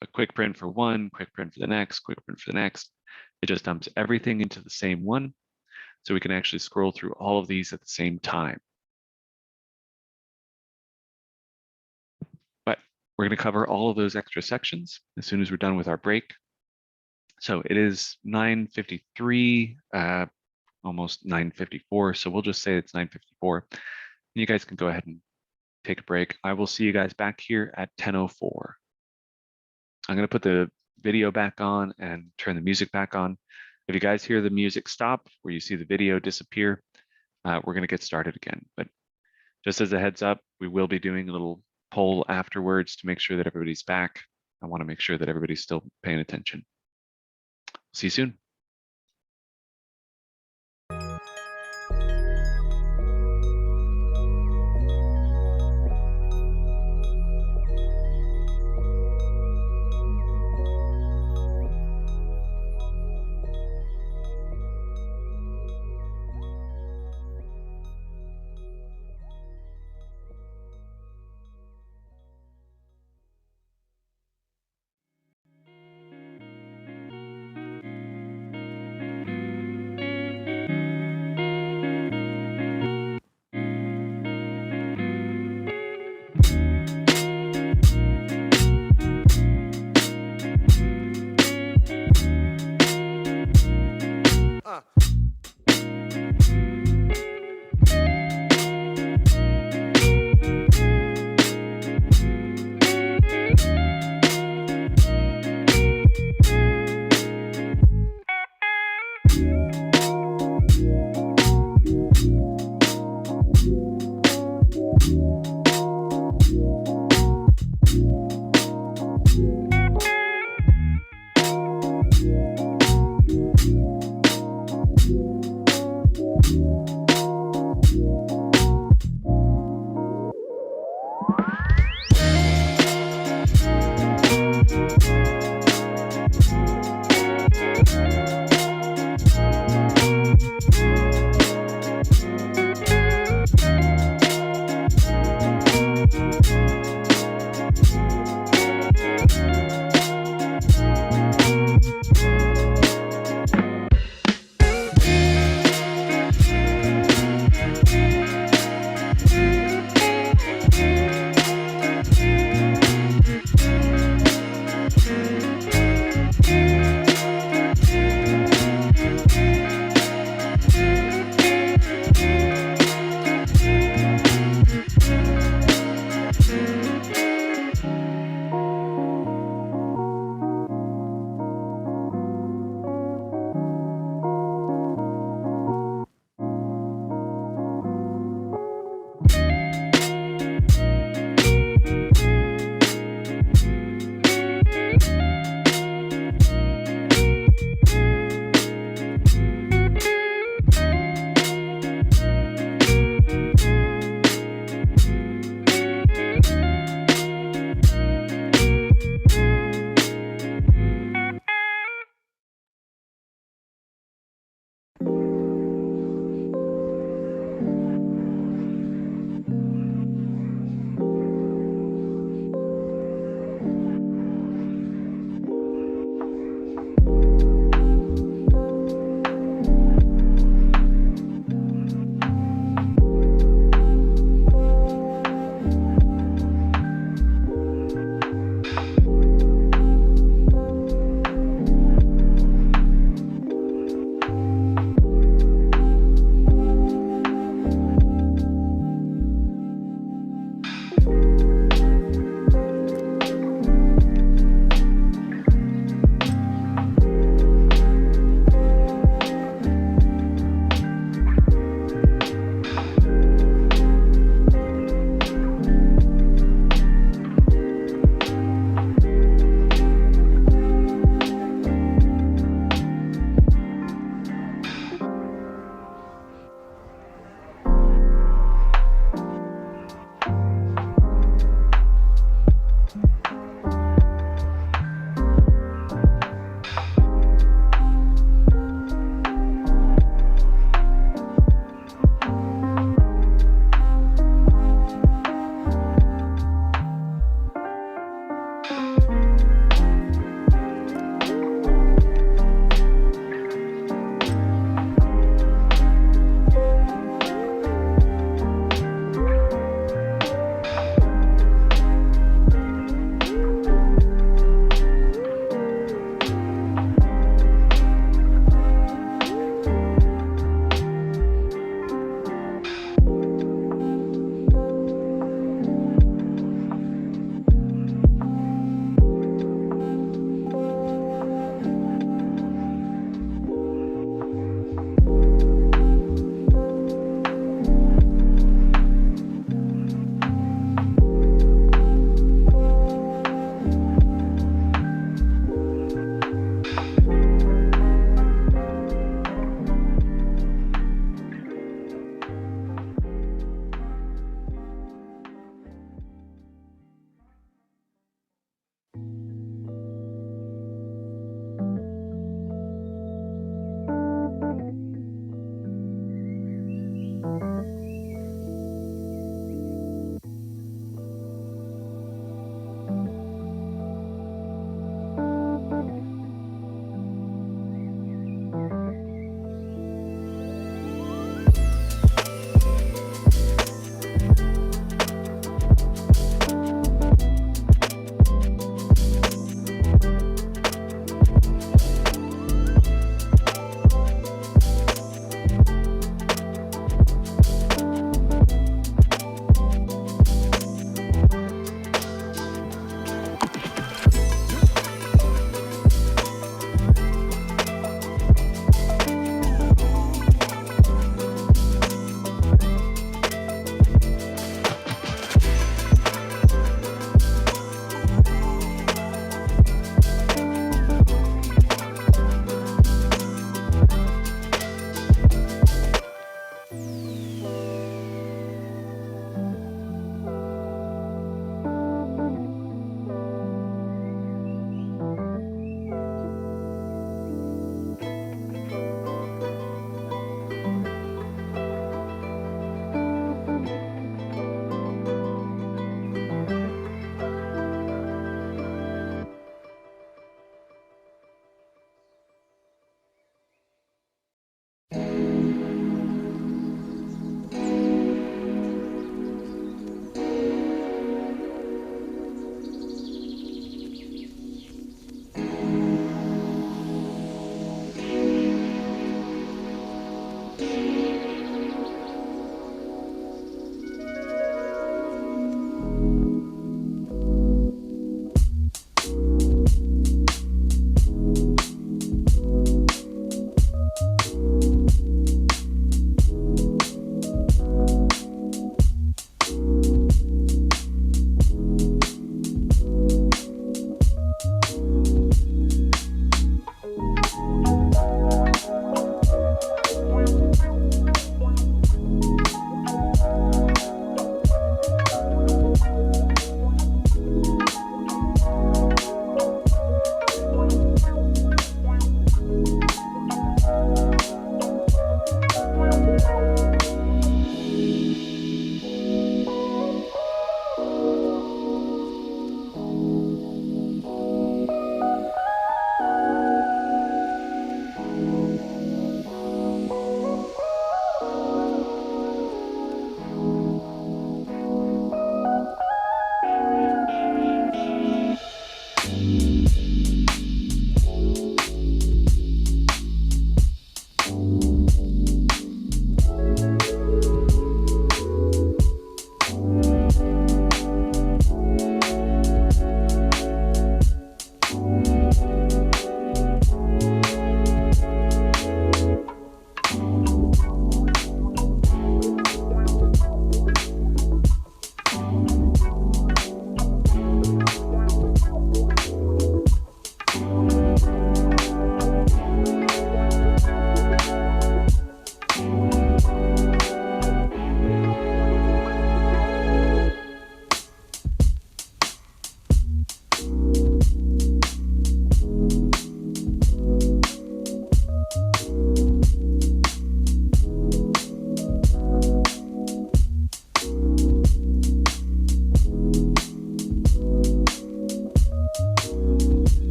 a quick print for one, quick print for the next, quick print for the next. It just dumps everything into the same one, so we can actually scroll through all of these at the same time. But we're going to cover all of those extra sections as soon as we're done with our break. So it is 9:53, almost 9:54. So we'll just say it's 9:54. You guys can go ahead and take a break. I will see you guys back here at 10:04. I'm going to put the video back on and turn the music back on. If you guys hear the music stop or you see the video disappear, we're going to get started again. But just as a heads up, we will be doing a little poll afterwards to make sure that everybody's back. I want to make sure that everybody's still paying attention. See you soon.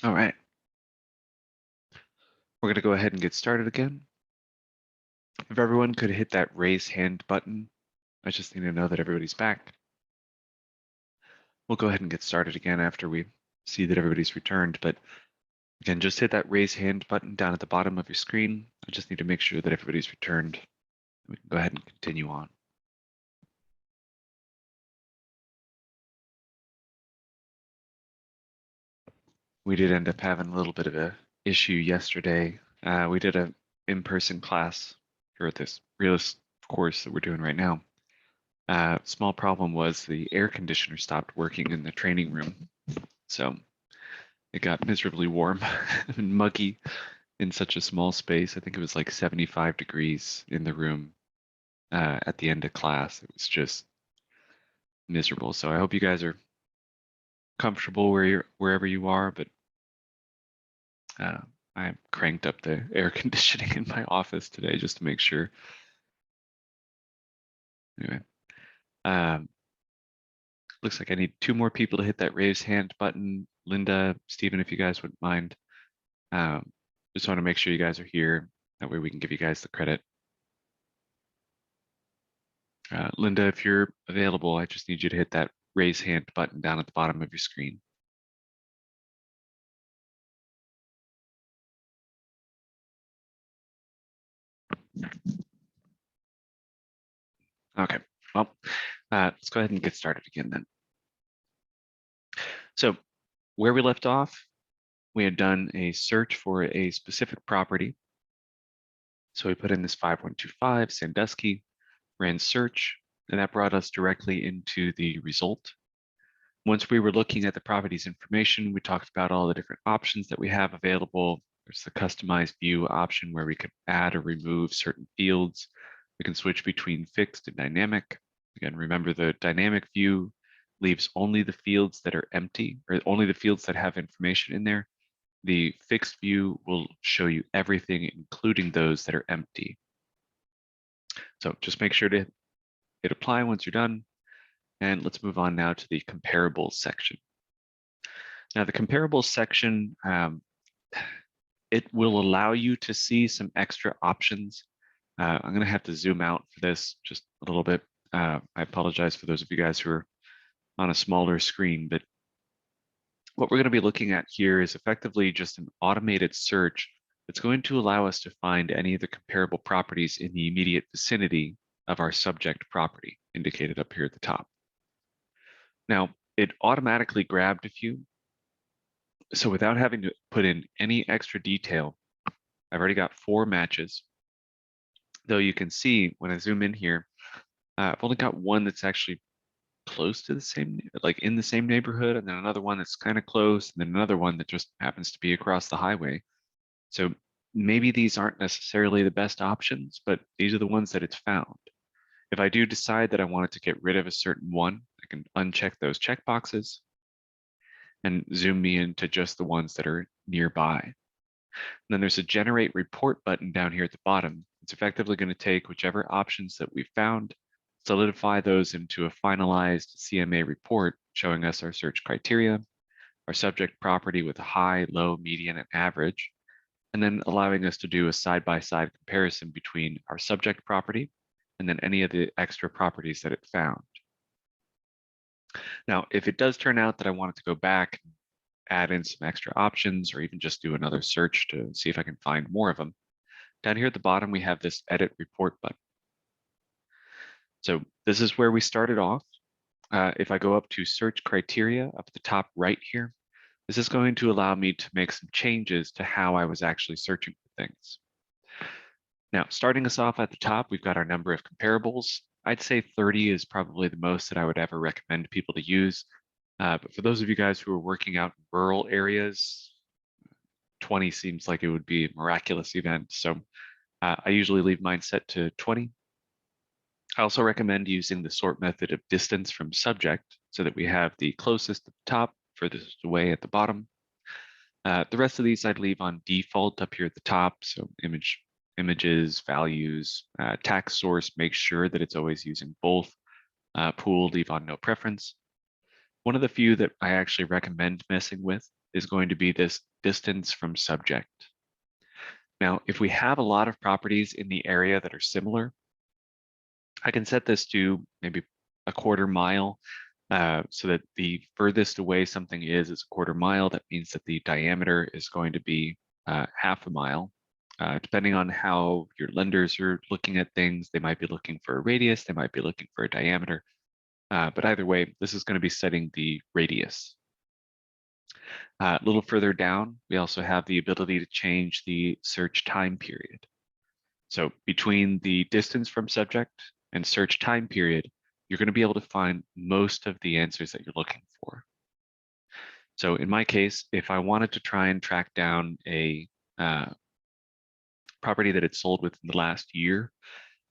All right, we're going to go ahead and get started again. If everyone could hit that raise hand button, I just need to know that everybody's back. We'll go ahead and get started again after we see that everybody's returned. But again, just hit that raise hand button down at the bottom of your screen. I just need to make sure that everybody's returned. We can go ahead and continue on. We did end up having a little bit of a issue yesterday. We did a in-person class for this Realist course that we're doing right now. Small problem was the air conditioner stopped working in the training room. So it got miserably warm and muggy in such a small space. I think it was like 75 degrees in the room at the end of class. It was just miserable. So I hope you guys are comfortable wherever you are, but I cranked up the air conditioning in my office today just to make sure. Anyway, looks like I need 2 more people to hit that raise hand button. Linda, Stephen, if you guys wouldn't mind. Just want to make sure you guys are here. That way we can give you guys the credit. Linda, if you're available, I just need you to hit that raise hand button down at the bottom of your screen. Okay, well, let's go ahead and get started again then. So where we left off, we had done a search for a specific property. So we put in this 5125 Sandusky, ran search, and that brought us directly into the result. Once we were looking at the property's information, we talked about all the different options that we have available. There's the customized view option where we can add or remove certain fields. We can switch between fixed and dynamic. Again, remember the dynamic view leaves only the fields that are empty, or only the fields that have information in there. The fixed view will show you everything, including those that are empty. So just make sure to hit apply once you're done. And let's move on now to the comparables section. Now the comparables section, it will allow you to see some extra options. I'm going to have to zoom out for this just a little bit. I apologize for those of you guys who are on a smaller screen, but what we're going to be looking at here is effectively just an automated search that's going to allow us to find any of the comparable properties in the immediate vicinity of our subject property, indicated up here at the top. Now, it automatically grabbed a few. So without having to put in any extra detail, I've already got 4 matches. Though you can see when I zoom in here, I've only got one that's actually close to the same, like in the same neighborhood, and then another one that's kind of close, and then another one that just happens to be across the highway. So maybe these aren't necessarily the best options, but these are the ones that it's found. If I do decide that I wanted to get rid of a certain one, I can uncheck those checkboxes and zoom me into just the ones that are nearby. And then there's a generate report button down here at the bottom. It's effectively going to take whichever options that we found, solidify those into a finalized CMA report showing us our search criteria, our subject property with a high, low, median, and average, and then allowing us to do a side-by-side comparison between our subject property and then any of the extra properties that it found. Now, if it does turn out that I wanted to go back, add in some extra options, or even just do another search to see if I can find more of them, down here at the bottom, we have this edit report button. So this is where we started off. If I go up to search criteria up at the top right here, this is going to allow me to make some changes to how I was actually searching for things. Now, starting us off at the top, we've got our number of comparables. I'd say 30 is probably the most that I would ever recommend people to use. But for those of you guys who are working out in rural areas, 20 seems like it would be a miraculous event. So I usually leave mine set to 20. I also recommend using the sort method of distance from subject so that we have the closest at the top, furthest away at the bottom. The rest of these I'd leave on default up here at the top. So images, values, tax source, make sure that it's always using both. Pool, leave on no preference. One of the few that I actually recommend messing with is going to be this distance from subject. Now, if we have a lot of properties in the area that are similar, I can set this to maybe a 1/4 mile so that the furthest away something is a 1/4 mile. That means that the diameter is going to be 1/2 mile. Depending on how your lenders are looking at things, they might be looking for a radius, they might be looking for a diameter. But either way, this is going to be setting the radius. A little further down, we also have the ability to change the search time period. So between the distance from subject and search time period, you're going to be able to find most of the answers that you're looking for. So in my case, if I wanted to try and track down a property that had sold within the last year,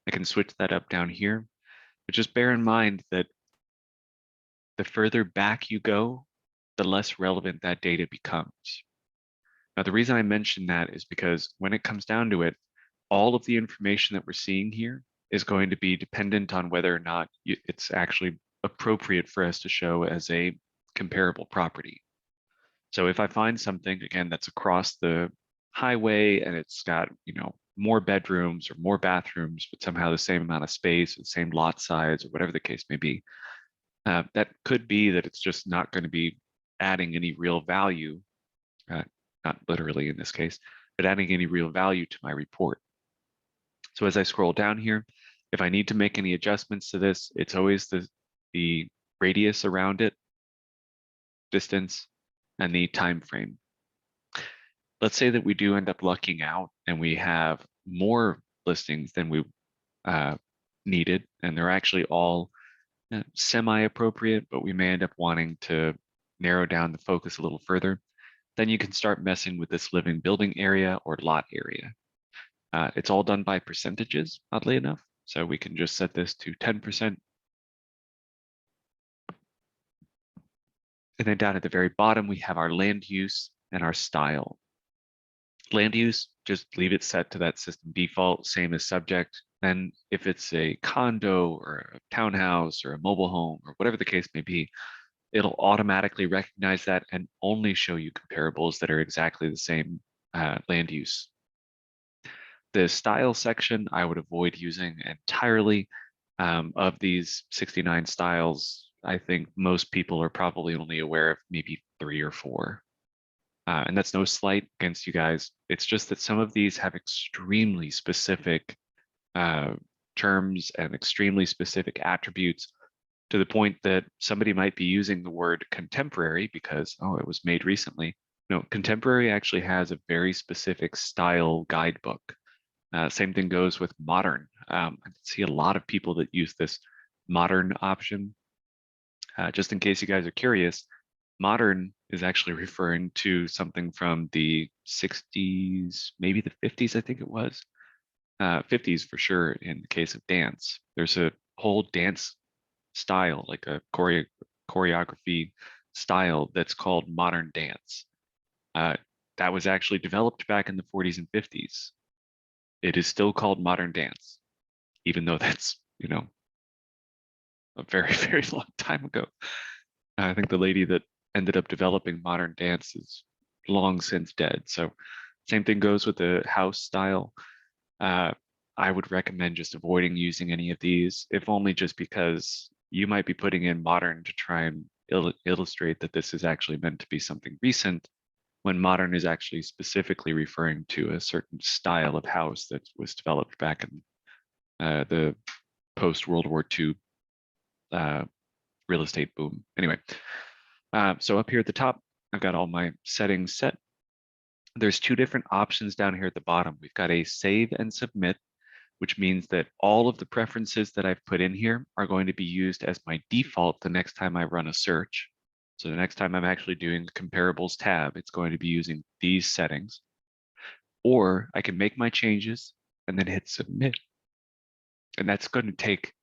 I can switch that up down here. But just bear in mind that the further back you go, the less relevant that data becomes. Now, the reason I mention that is because when it comes down to it, all of the information that we're seeing here is going to be dependent on whether or not it's actually appropriate for us to show as a comparable property. So if I find something, again, that's across the highway and it's got, more bedrooms or more bathrooms, but somehow the same amount of space, the same lot size, or whatever the case may be, that could be that it's just not going to be adding any real value, not literally in this case, but adding any real value to my report. So as I scroll down here, if I need to make any adjustments to this, it's always the radius around it. distance, and the time frame. Let's say that we do end up lucking out and we have more listings than we needed, and they're actually all semi-appropriate, but we may end up wanting to narrow down the focus a little further. Then you can start messing with this living building area or lot area. It's all done by percentages, oddly enough. So we can just set this to 10%. And then down at the very bottom, we have our land use and our style. Land use, just leave it set to that system default, same as subject. Then if it's a condo or a townhouse or a mobile home or whatever the case may be, it'll automatically recognize that and only show you comparables that are exactly the same land use. The style section, I would avoid using entirely. Of these 69 styles, I think most people are probably only aware of maybe 3 or 4. And that's no slight against you guys. It's just that some of these have extremely specific terms and extremely specific attributes, to the point that somebody might be using the word contemporary because, oh, it was made recently. No, contemporary actually has a very specific style guidebook. Same thing goes with modern. I see a lot of people that use this modern option. Just in case you guys are curious, modern is actually referring to something from the 60s, maybe the 50s, I think it was. 50s for sure in the case of dance. There's a whole dance style, like a choreography style that's called modern dance. That was actually developed back in the 40s and 50s. It is still called modern dance, even though that's, a very, very long time ago. I think the lady that ended up developing modern dance is long since dead. So same thing goes with the house style. I would recommend just avoiding using any of these, if only just because you might be putting in modern to try and illustrate that this is actually meant to be something recent, when modern is actually specifically referring to a certain style of house that was developed back in the post-World War II real estate boom. Anyway, so up here at the top, I've got all my settings set. There's 2 different options down here at the bottom. We've got a save and submit, which means that all of the preferences that I've put in here are going to be used as my default the next time I run a search. So the next time I'm actually doing the comparables tab, it's going to be using these settings. Or I can make my changes and then hit submit. And that's going to take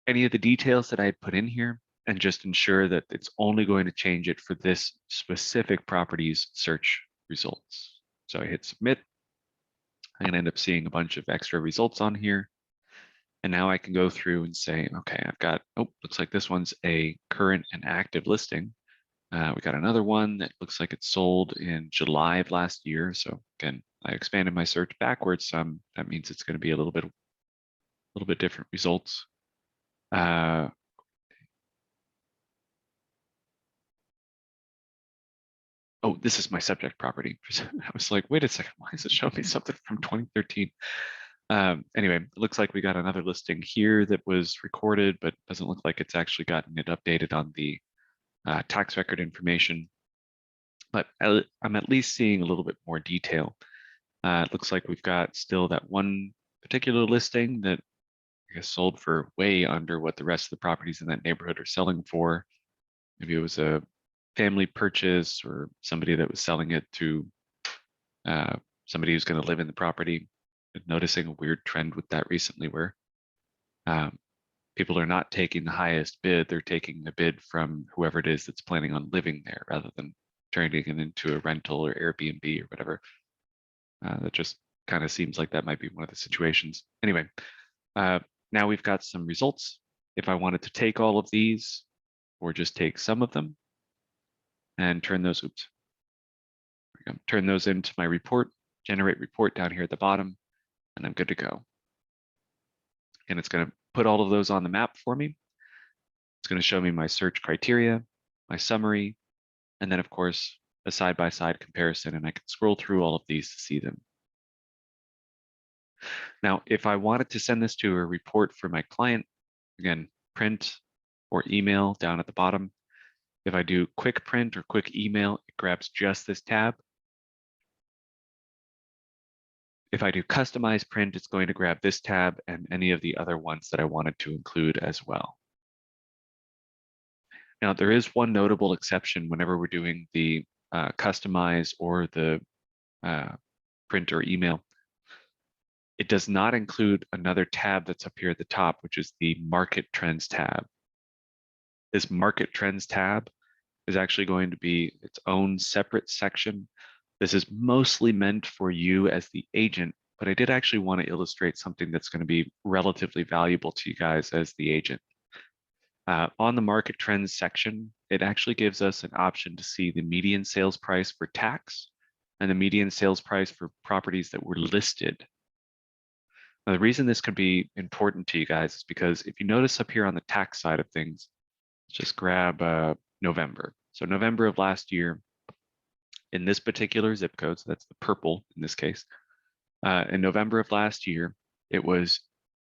any of the details that I put in here and just ensure that it's only going to change it for this specific property's search results. So I hit submit. I'm going to end up seeing a bunch of extra results on here. And now I can go through and say, okay, I've got, oh, looks like this one's a current and active listing. We got another one that looks like it sold in July of last year. So again, I expanded my search backwards some. That means it's going to be a little bit different results. Oh, this is my subject property. I was like, wait a second, why is it showing me something from 2013? Anyway, it looks like we got another listing here that was recorded, but doesn't look like it's actually gotten it updated on the tax record information. But I'm at least seeing a little bit more detail. It looks like we've got still that one particular listing that I guess sold for way under what the rest of the properties in that neighborhood are selling for. Maybe it was a family purchase or somebody that was selling it to somebody who's going to live in the property. Noticing a weird trend with that recently where people are not taking the highest bid, they're taking the bid from whoever it is that's planning on living there rather than turning it into a rental or Airbnb or whatever. That just kind of seems like that might be one of the situations. Anyway, now we've got some results. If I wanted to take all of these or just take some of them and turn those, turn those into my report, generate report down here at the bottom, and I'm good to go. And it's going to put all of those on the map for me. It's going to show me my search criteria, my summary, and then of course, a side-by-side comparison, and I can scroll through all of these to see them. Now, if I wanted to send this to a report for my client, again, print or email down at the bottom. If I do quick print or quick email, it grabs just this tab. If I do customize print, it's going to grab this tab and any of the other ones that I wanted to include as well. Now, there is one notable exception whenever we're doing the customize or the print or email. It does not include another tab that's up here at the top, which is the Market Trends tab. This Market Trends tab is actually going to be its own separate section. This is mostly meant for you as the agent, but I did actually want to illustrate something that's going to be relatively valuable to you guys as the agent. On the Market Trends section, it actually gives us an option to see the median sales price for tax and the median sales price for properties that were listed. Now, the reason this could be important to you guys is because if you notice up here on the tax side of things, just grab November. So November of last year, in this particular zip code, so that's the purple in this case, in November of last year, it was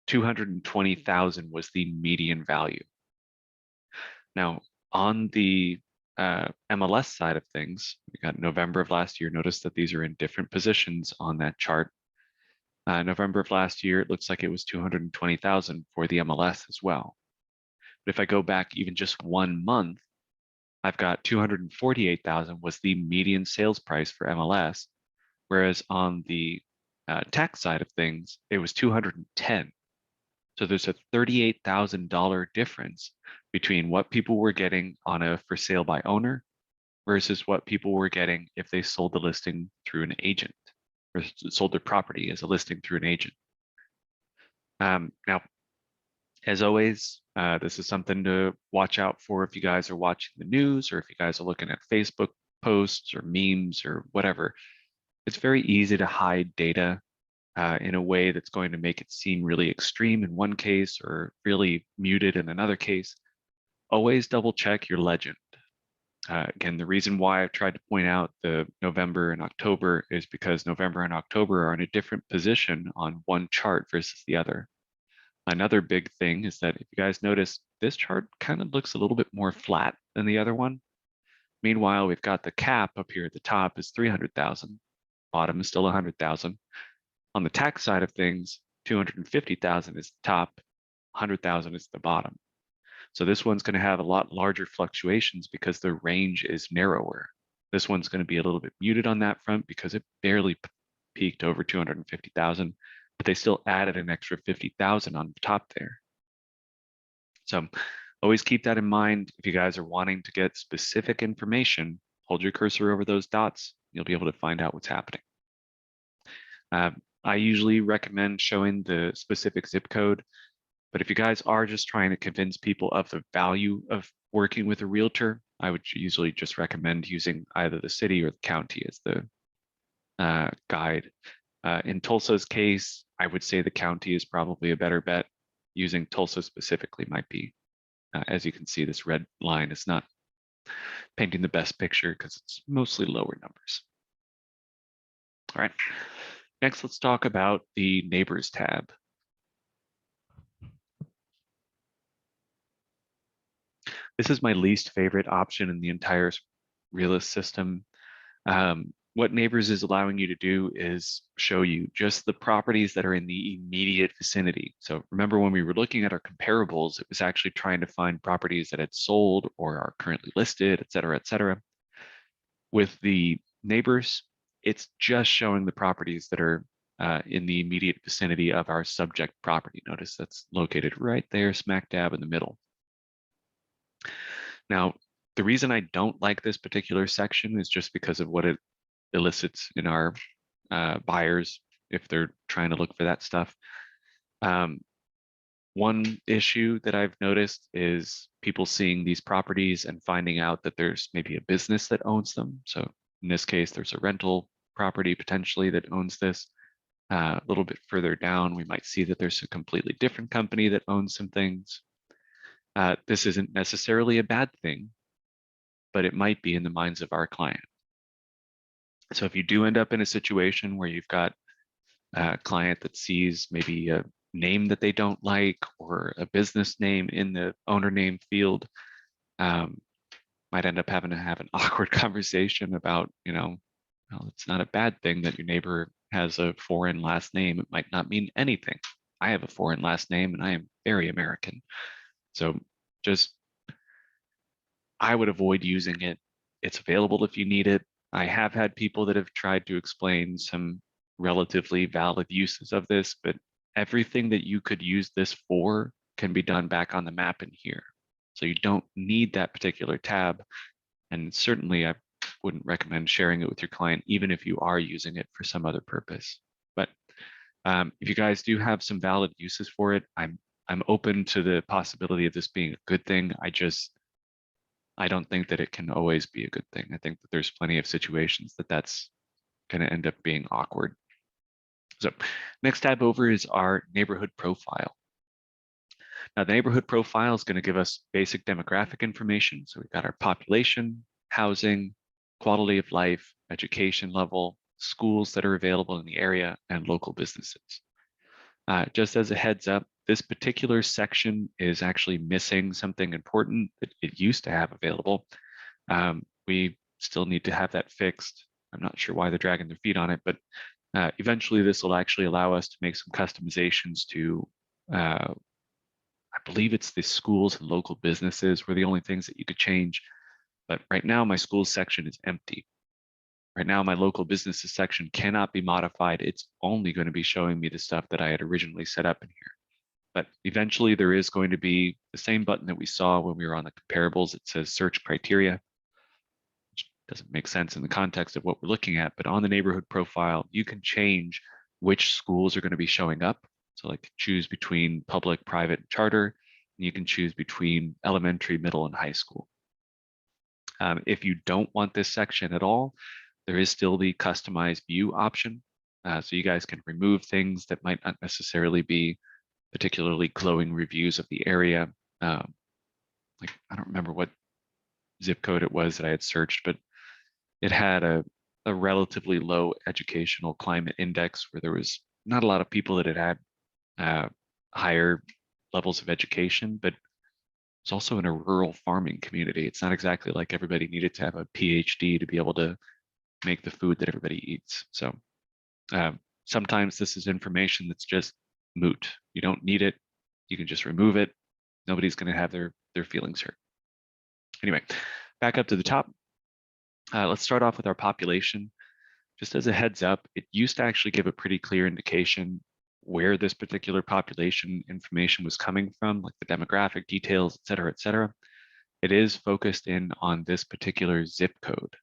220,000 was the median value. Now, on the MLS side of things, we got November of last year. Notice that these are in different positions on that chart. November of last year, it looks like it was 220,000 for the MLS as well. But if I go back even just 1 month, I've got 248,000 was the median sales price for MLS, whereas on the tax side of things, it was 210. So there's a $38,000 difference between what people were getting on a for sale by owner versus what people were getting if they sold the listing through an agent or sold their property as a listing through an agent. Now, as always, this is something to watch out for if you guys are watching the news or if you guys are looking at Facebook posts or memes or whatever. It's very easy to hide data in a way that's going to make it seem really extreme in one case or really muted in another case. Always double check your legend. Again, the reason why I've tried to point out the November and October is because November and October are in a different position on one chart versus the other. Another big thing is that if you guys notice, this chart kind of looks a little bit more flat than the other one. Meanwhile, we've got the cap up here at the top is 300,000. Bottom is still 100,000. On the tax side of things, 250,000 is the top, 100,000 is the bottom. So this one's going to have a lot larger fluctuations because the range is narrower. This one's going to be a little bit muted on that front because it barely peaked over 250,000, but they still added an extra 50,000 on the top there. So always keep that in mind. If you guys are wanting to get specific information, hold your cursor over those dots. You'll be able to find out what's happening. I usually recommend showing the specific zip code, but if you guys are just trying to convince people of the value of working with a realtor, I would usually just recommend using either the city or the county as the guide. In Tulsa's case, I would say the county is probably a better bet. Using Tulsa specifically might be. As you can see, this red line is not painting the best picture because it's mostly lower numbers. All right. Next, let's talk about the Neighbors tab. This is my least favorite option in the entire Realist system. What Neighbors is allowing you to do is show you just the properties that are in the immediate vicinity. So remember when we were looking at our comparables, it was actually trying to find properties that had sold or are currently listed, et cetera, et cetera. With the Neighbors, it's just showing the properties that are in the immediate vicinity of our subject property. Notice that's located right there, smack dab in the middle. Now, the reason I don't like this particular section is just because of what it elicits in our buyers if they're trying to look for that stuff. One issue that I've noticed is people seeing these properties and finding out that there's maybe a business that owns them. So in this case, there's a rental property potentially that owns this. A little bit further down, we might see that there's a completely different company that owns some things. This isn't necessarily a bad thing, but it might be in the minds of our client. So if you do end up in a situation where you've got a client that sees maybe a name that they don't like or a business name in the owner name field, might end up having to have an awkward conversation about, well, it's not a bad thing that your neighbor has a foreign last name. It might not mean anything. I have a foreign last name and I am very American. So just, I would avoid using it. It's available if you need it. I have had people that have tried to explain some relatively valid uses of this, but everything that you could use this for can be done back on the map in here. So you don't need that particular tab. And certainly I wouldn't recommend sharing it with your client, even if you are using it for some other purpose. But if you guys do have some valid uses for it, I'm open to the possibility of this being a good thing. I don't think that it can always be a good thing. I think that there's plenty of situations that that's going to end up being awkward. So next tab over is our neighborhood profile. Now the neighborhood profile is going to give us basic demographic information. So we've got our population, housing, quality of life, education level, schools that are available in the area, and local businesses. Just as a heads up, this particular section is actually missing something important that it used to have available. We still need to have that fixed. I'm not sure why they're dragging their feet on it, but eventually this will actually allow us to make some customizations to, I believe it's the schools and local businesses were the only things that you could change. But right now my schools section is empty. Right now my local businesses section cannot be modified. It's only going to be showing me the stuff that I had originally set up in here. But eventually there is going to be the same button that we saw when we were on the comparables. It says search criteria, which doesn't make sense in the context of what we're looking at. But on the neighborhood profile, you can change which schools are going to be showing up. So like choose between public, private, and charter. And you can choose between elementary, middle, and high school. If you don't want this section at all, there is still the customize view option. So you guys can remove things that might not necessarily be particularly glowing reviews of the area. Like I don't remember what zip code it was that I had searched, but it had a relatively low educational climate index where there was not a lot of people that had had higher levels of education, but it's also in a rural farming community. It's not exactly like everybody needed to have a PhD to be able to make the food that everybody eats. So sometimes this is information that's just moot. You don't need it. You can just remove it. Nobody's going to have their feelings hurt. Anyway, back up to the top. Let's start off with our population. Just as a heads up, it used to actually give a pretty clear indication where this particular population information was coming from, like the demographic details, et cetera, et cetera. It is focused in on this particular zip code.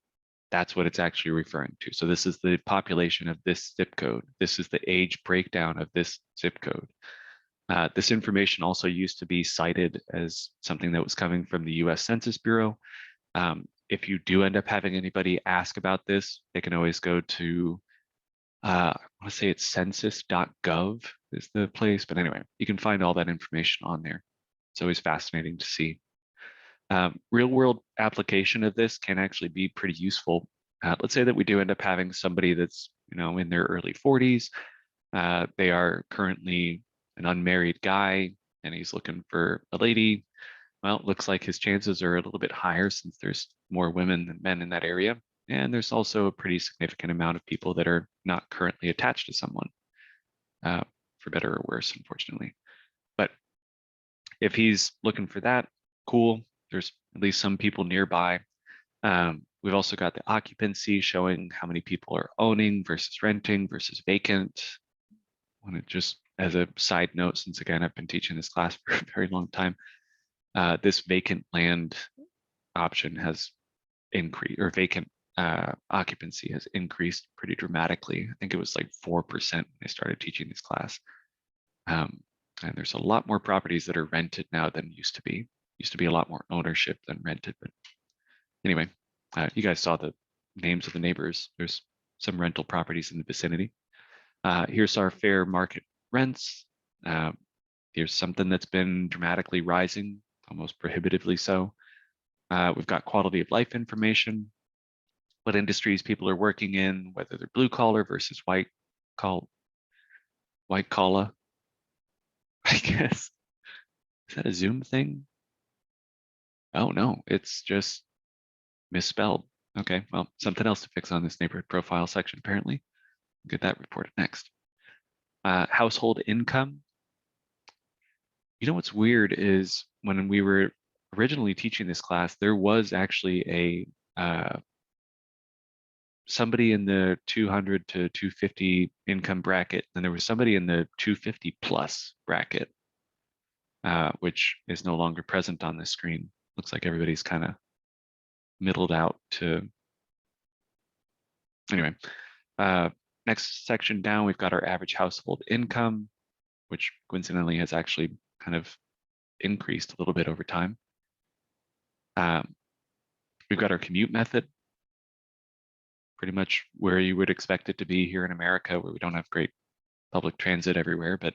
That's what it's actually referring to. So this is the population of this zip code. This is the age breakdown of this zip code. This information also used to be cited as something that was coming from the US Census Bureau. If you do end up having anybody ask about this, they can always go to, I want to say it's census.gov is the place, but anyway, you can find all that information on there. It's always fascinating to see. Real world application of this can actually be pretty useful. Let's say that we do end up having somebody that's, in their early 40s. They are currently an unmarried guy and he's looking for a lady. Well, it looks like his chances are a little bit higher since there's more women than men in that area. And there's also a pretty significant amount of people that are not currently attached to someone, for better or worse, unfortunately. But if he's looking for that, cool. There's at least some people nearby. We've also got the occupancy showing how many people are owning versus renting versus vacant. I want to just, as a side note, since again, I've been teaching this class for a very long time, this vacant land option has increased, or vacant occupancy has increased pretty dramatically. I think it was like 4% when I started teaching this class. And there's a lot more properties that are rented now than used to be. Used to be a lot more ownership than rented. But anyway, you guys saw the names of the neighbors. There's some rental properties in the vicinity. Here's our fair market rents. Here's something that's been dramatically rising, almost prohibitively so. We've got quality of life information, what industries people are working in, whether they're blue collar versus white collar, I guess. Is that a Zoom thing? Oh no, it's just misspelled. Okay, well, something else to fix on this neighborhood profile section, apparently. Get that reported next. Household income. You know what's weird is when we were originally teaching this class, there was actually somebody in the 200 to 250 income bracket, and there was somebody in the 250 plus bracket, which is no longer present on this screen. Looks like everybody's kind of middled out to, anyway. Next section down, we've got our average household income, which coincidentally has actually kind of increased a little bit over time. We've got our commute method, pretty much where you would expect it to be here in America, where we don't have great public transit everywhere, but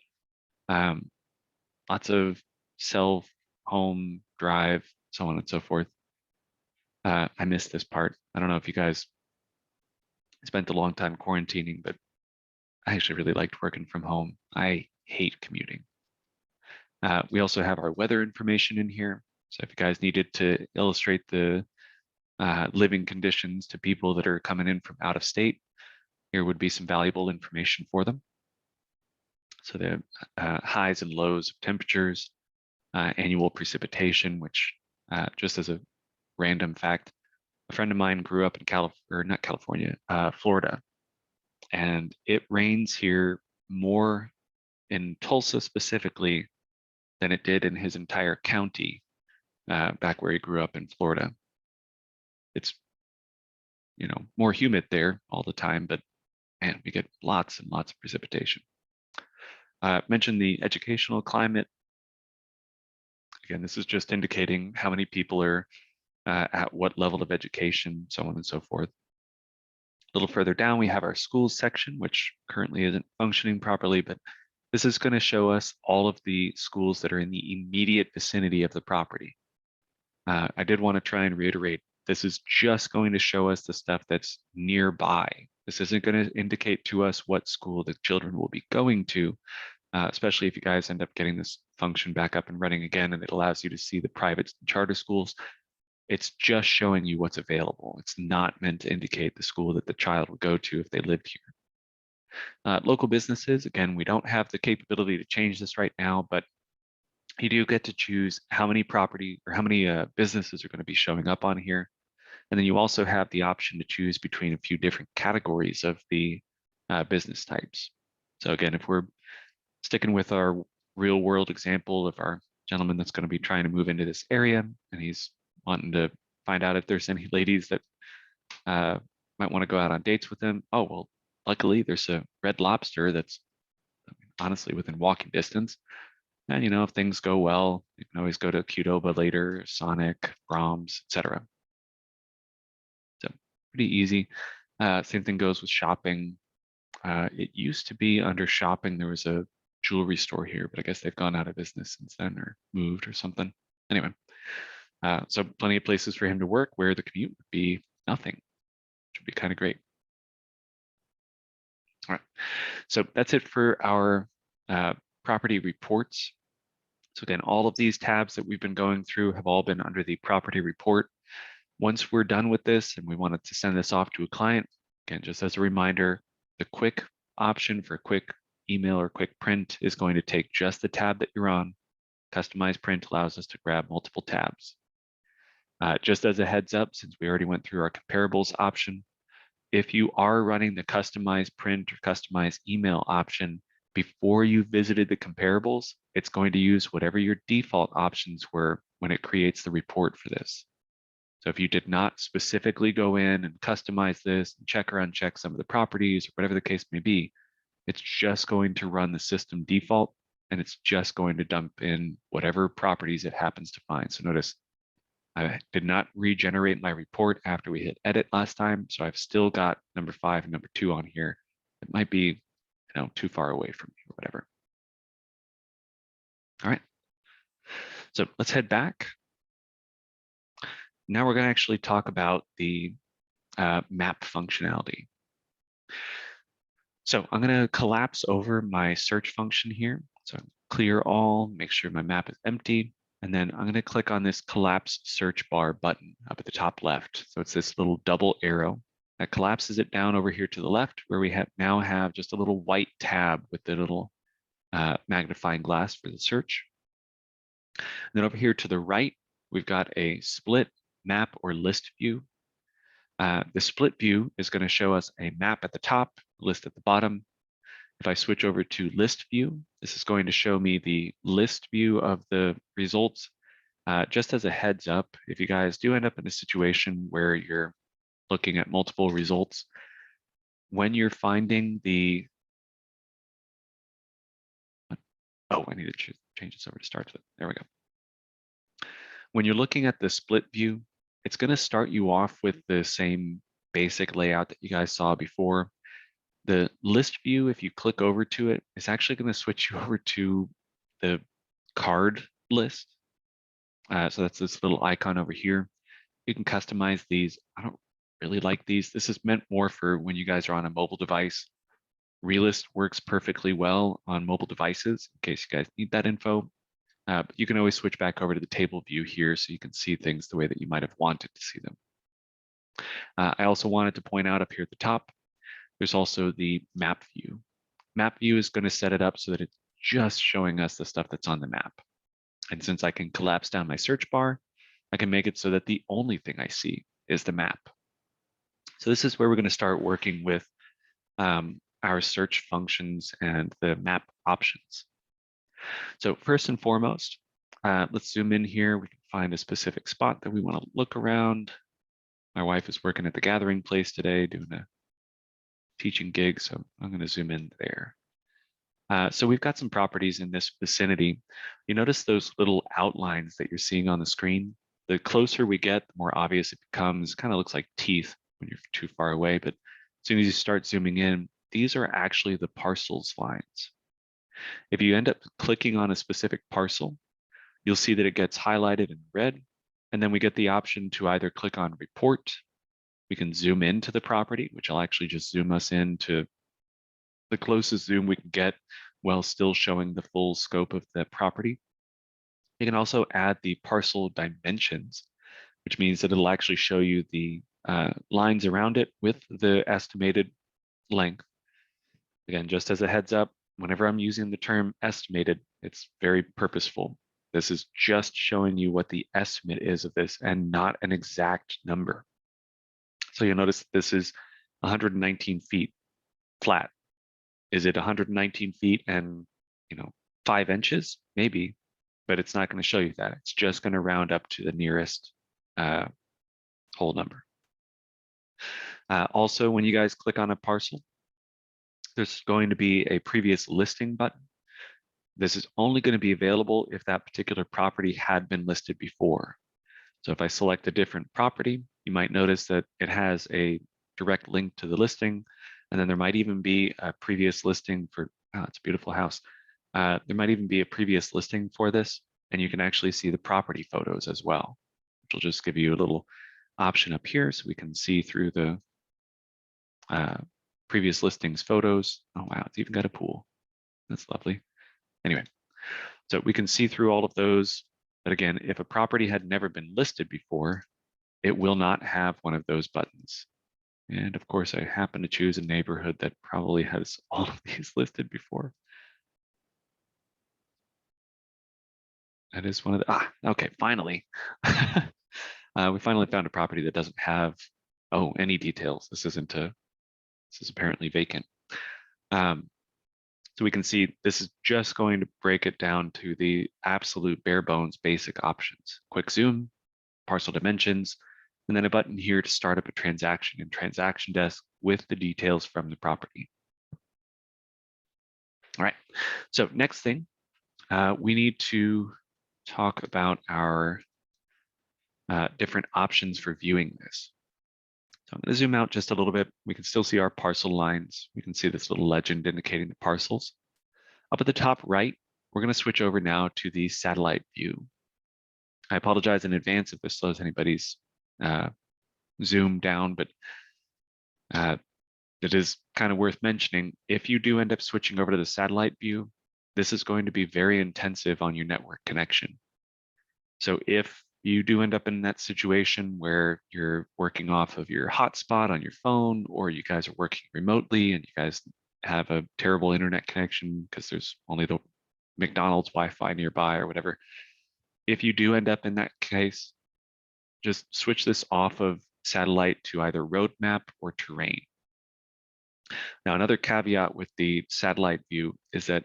lots of self, home, drive, so on and so forth. I missed this part. I don't know if you guys spent a long time quarantining, but I actually really liked working from home. I hate commuting. We also have our weather information in here. So if you guys needed to illustrate the living conditions to people that are coming in from out of state, here would be some valuable information for them. So the highs and lows of temperatures, annual precipitation, which just as a random fact, a friend of mine grew up in Florida, and it rains here more in Tulsa specifically than it did in his entire county back where he grew up in Florida. It's, more humid there all the time, but man, we get lots and lots of precipitation. Mentioned the educational climate. Again, this is just indicating how many people are at what level of education, so on and so forth. A little further down, we have our schools section, which currently isn't functioning properly, but this is going to show us all of the schools that are in the immediate vicinity of the property. I did want to try and reiterate, this is just going to show us the stuff that's nearby. This isn't going to indicate to us what school the children will be going to, especially if you guys end up getting this function back up and running again, and it allows you to see the private charter schools. It's just showing you what's available. It's not meant to indicate the school that the child will go to if they lived here. Local businesses, again, we don't have the capability to change this right now, but you do get to choose how many property or how many businesses are going to be showing up on here. And then you also have the option to choose between a few different categories of the business types. So again, if we're sticking with our real world example of our gentleman that's going to be trying to move into this area, and he's wanting to find out if there's any ladies that might want to go out on dates with him. Oh, well, luckily there's a Red Lobster that's honestly within walking distance. And if things go well, you can always go to Qdoba later, Sonic, Brahms, etc. So pretty easy. Same thing goes with shopping. It used to be under shopping, there was a jewelry store here, but I guess they've gone out of business since then or moved or something. Anyway, so plenty of places for him to work where the commute would be nothing, which would be kind of great. All right, so that's it for our property reports. So again, all of these tabs that we've been going through have all been under the property report. Once we're done with this and we wanted to send this off to a client, again, just as a reminder, the quick option for quick email or quick print is going to take just the tab that you're on. Customized print allows us to grab multiple tabs. Just as a heads up, since we already went through our comparables option, if you are running the customized print or customized email option before you visited the comparables, it's going to use whatever your default options were when it creates the report for this. So if you did not specifically go in and customize this and check or uncheck some of the properties or whatever the case may be, it's just going to run the system default, and it's just going to dump in whatever properties it happens to find. So notice I did not regenerate my report after we hit edit last time, so I've still got number 5 and number 2 on here. It might be, too far away from me or whatever. All right, so let's head back. Now we're going to actually talk about the map functionality. So I'm going to collapse over my search function here. So clear all, make sure my map is empty. And then I'm going to click on this collapse search bar button up at the top left. So it's this little double arrow that collapses it down over here to the left, where we now have just a little white tab with the little magnifying glass for the search. And then over here to the right, we've got a split map or list view. The split view is going to show us a map at the top, list at the bottom. If I switch over to list view, this is going to show me the list view of the results. Just as a heads up, if you guys do end up in a situation where you're looking at multiple results, when you're finding the, oh, I need to change this over to start. There we go. When you're looking at the split view, it's going to start you off with the same basic layout that you guys saw before. The list view, if you click over to it, is actually going to switch you over to the card list. So that's this little icon over here. You can customize these. I don't really like these. This is meant more for when you guys are on a mobile device. Realist works perfectly well on mobile devices, in case you guys need that info. But you can always switch back over to the table view here so you can see things the way that you might have wanted to see them. I also wanted to point out up here at the top, there's also the map view. Map view is going to set it up so that it's just showing us the stuff that's on the map. And since I can collapse down my search bar, I can make it so that the only thing I see is the map. So this is where we're going to start working with our search functions and the map options. So first and foremost, let's zoom in here. We can find a specific spot that we want to look around. My wife is working at the gathering place today doing a teaching gig, so I'm going to zoom in there. So we've got some properties in this vicinity. You notice those little outlines that you're seeing on the screen. The closer we get, the more obvious it becomes. Kind of looks like teeth when you're too far away, but as soon as you start zooming in, these are actually the parcels lines. If you end up clicking on a specific parcel, you'll see that it gets highlighted in red, and then we get the option to either click on report. We can zoom into the property, which will actually just zoom us into the closest zoom we can get while still showing the full scope of the property. You can also add the parcel dimensions, which means that it'll actually show you the lines around it with the estimated length. Again, just as a heads up, whenever I'm using the term estimated, it's very purposeful. This is just showing you what the estimate is of this and not an exact number. So you'll notice this is 119 feet flat. Is it 119 feet and 5 inches? Maybe, but it's not going to show you that. It's just going to round up to the nearest whole number. Also, when you guys click on a parcel, there's going to be a previous listing button. This is only going to be available if that particular property had been listed before. So if I select a different property, you might notice that it has a direct link to the listing. And then there might even be a previous listing for, oh, it's a beautiful house. There might even be a previous listing for this, and you can actually see the property photos as well, which will just give you a little option up here so we can see through the previous listings photos. Oh, wow, it's even got a pool. That's lovely. Anyway, so we can see through all of those. But again, if a property had never been listed before, it will not have one of those buttons. And of course, I happen to choose a neighborhood that probably has all of these listed before. That is one of the, okay, finally. We finally found a property that doesn't have, any details. This is apparently vacant. So we can see this is just going to break it down to the absolute bare bones basic options. Quick zoom, parcel dimensions, and then a button here to start up a transaction in Transaction Desk with the details from the property. All right, so next thing, we need to talk about our different options for viewing this. So I'm going to zoom out just a little bit. We can still see our parcel lines. We can see this little legend indicating the parcels. Up at the top right, we're going to switch over now to the satellite view. I apologize in advance if this slows anybody's zoom down, but it is kind of worth mentioning. If you do end up switching over to the satellite view, this is going to be very intensive on your network connection. So if you do end up in that situation where you're working off of your hotspot on your phone, or you guys are working remotely and you guys have a terrible internet connection because there's only the McDonald's Wi-Fi nearby or whatever, if you do end up in that case, just switch this off of satellite to either road map or terrain. Now, another caveat with the satellite view is that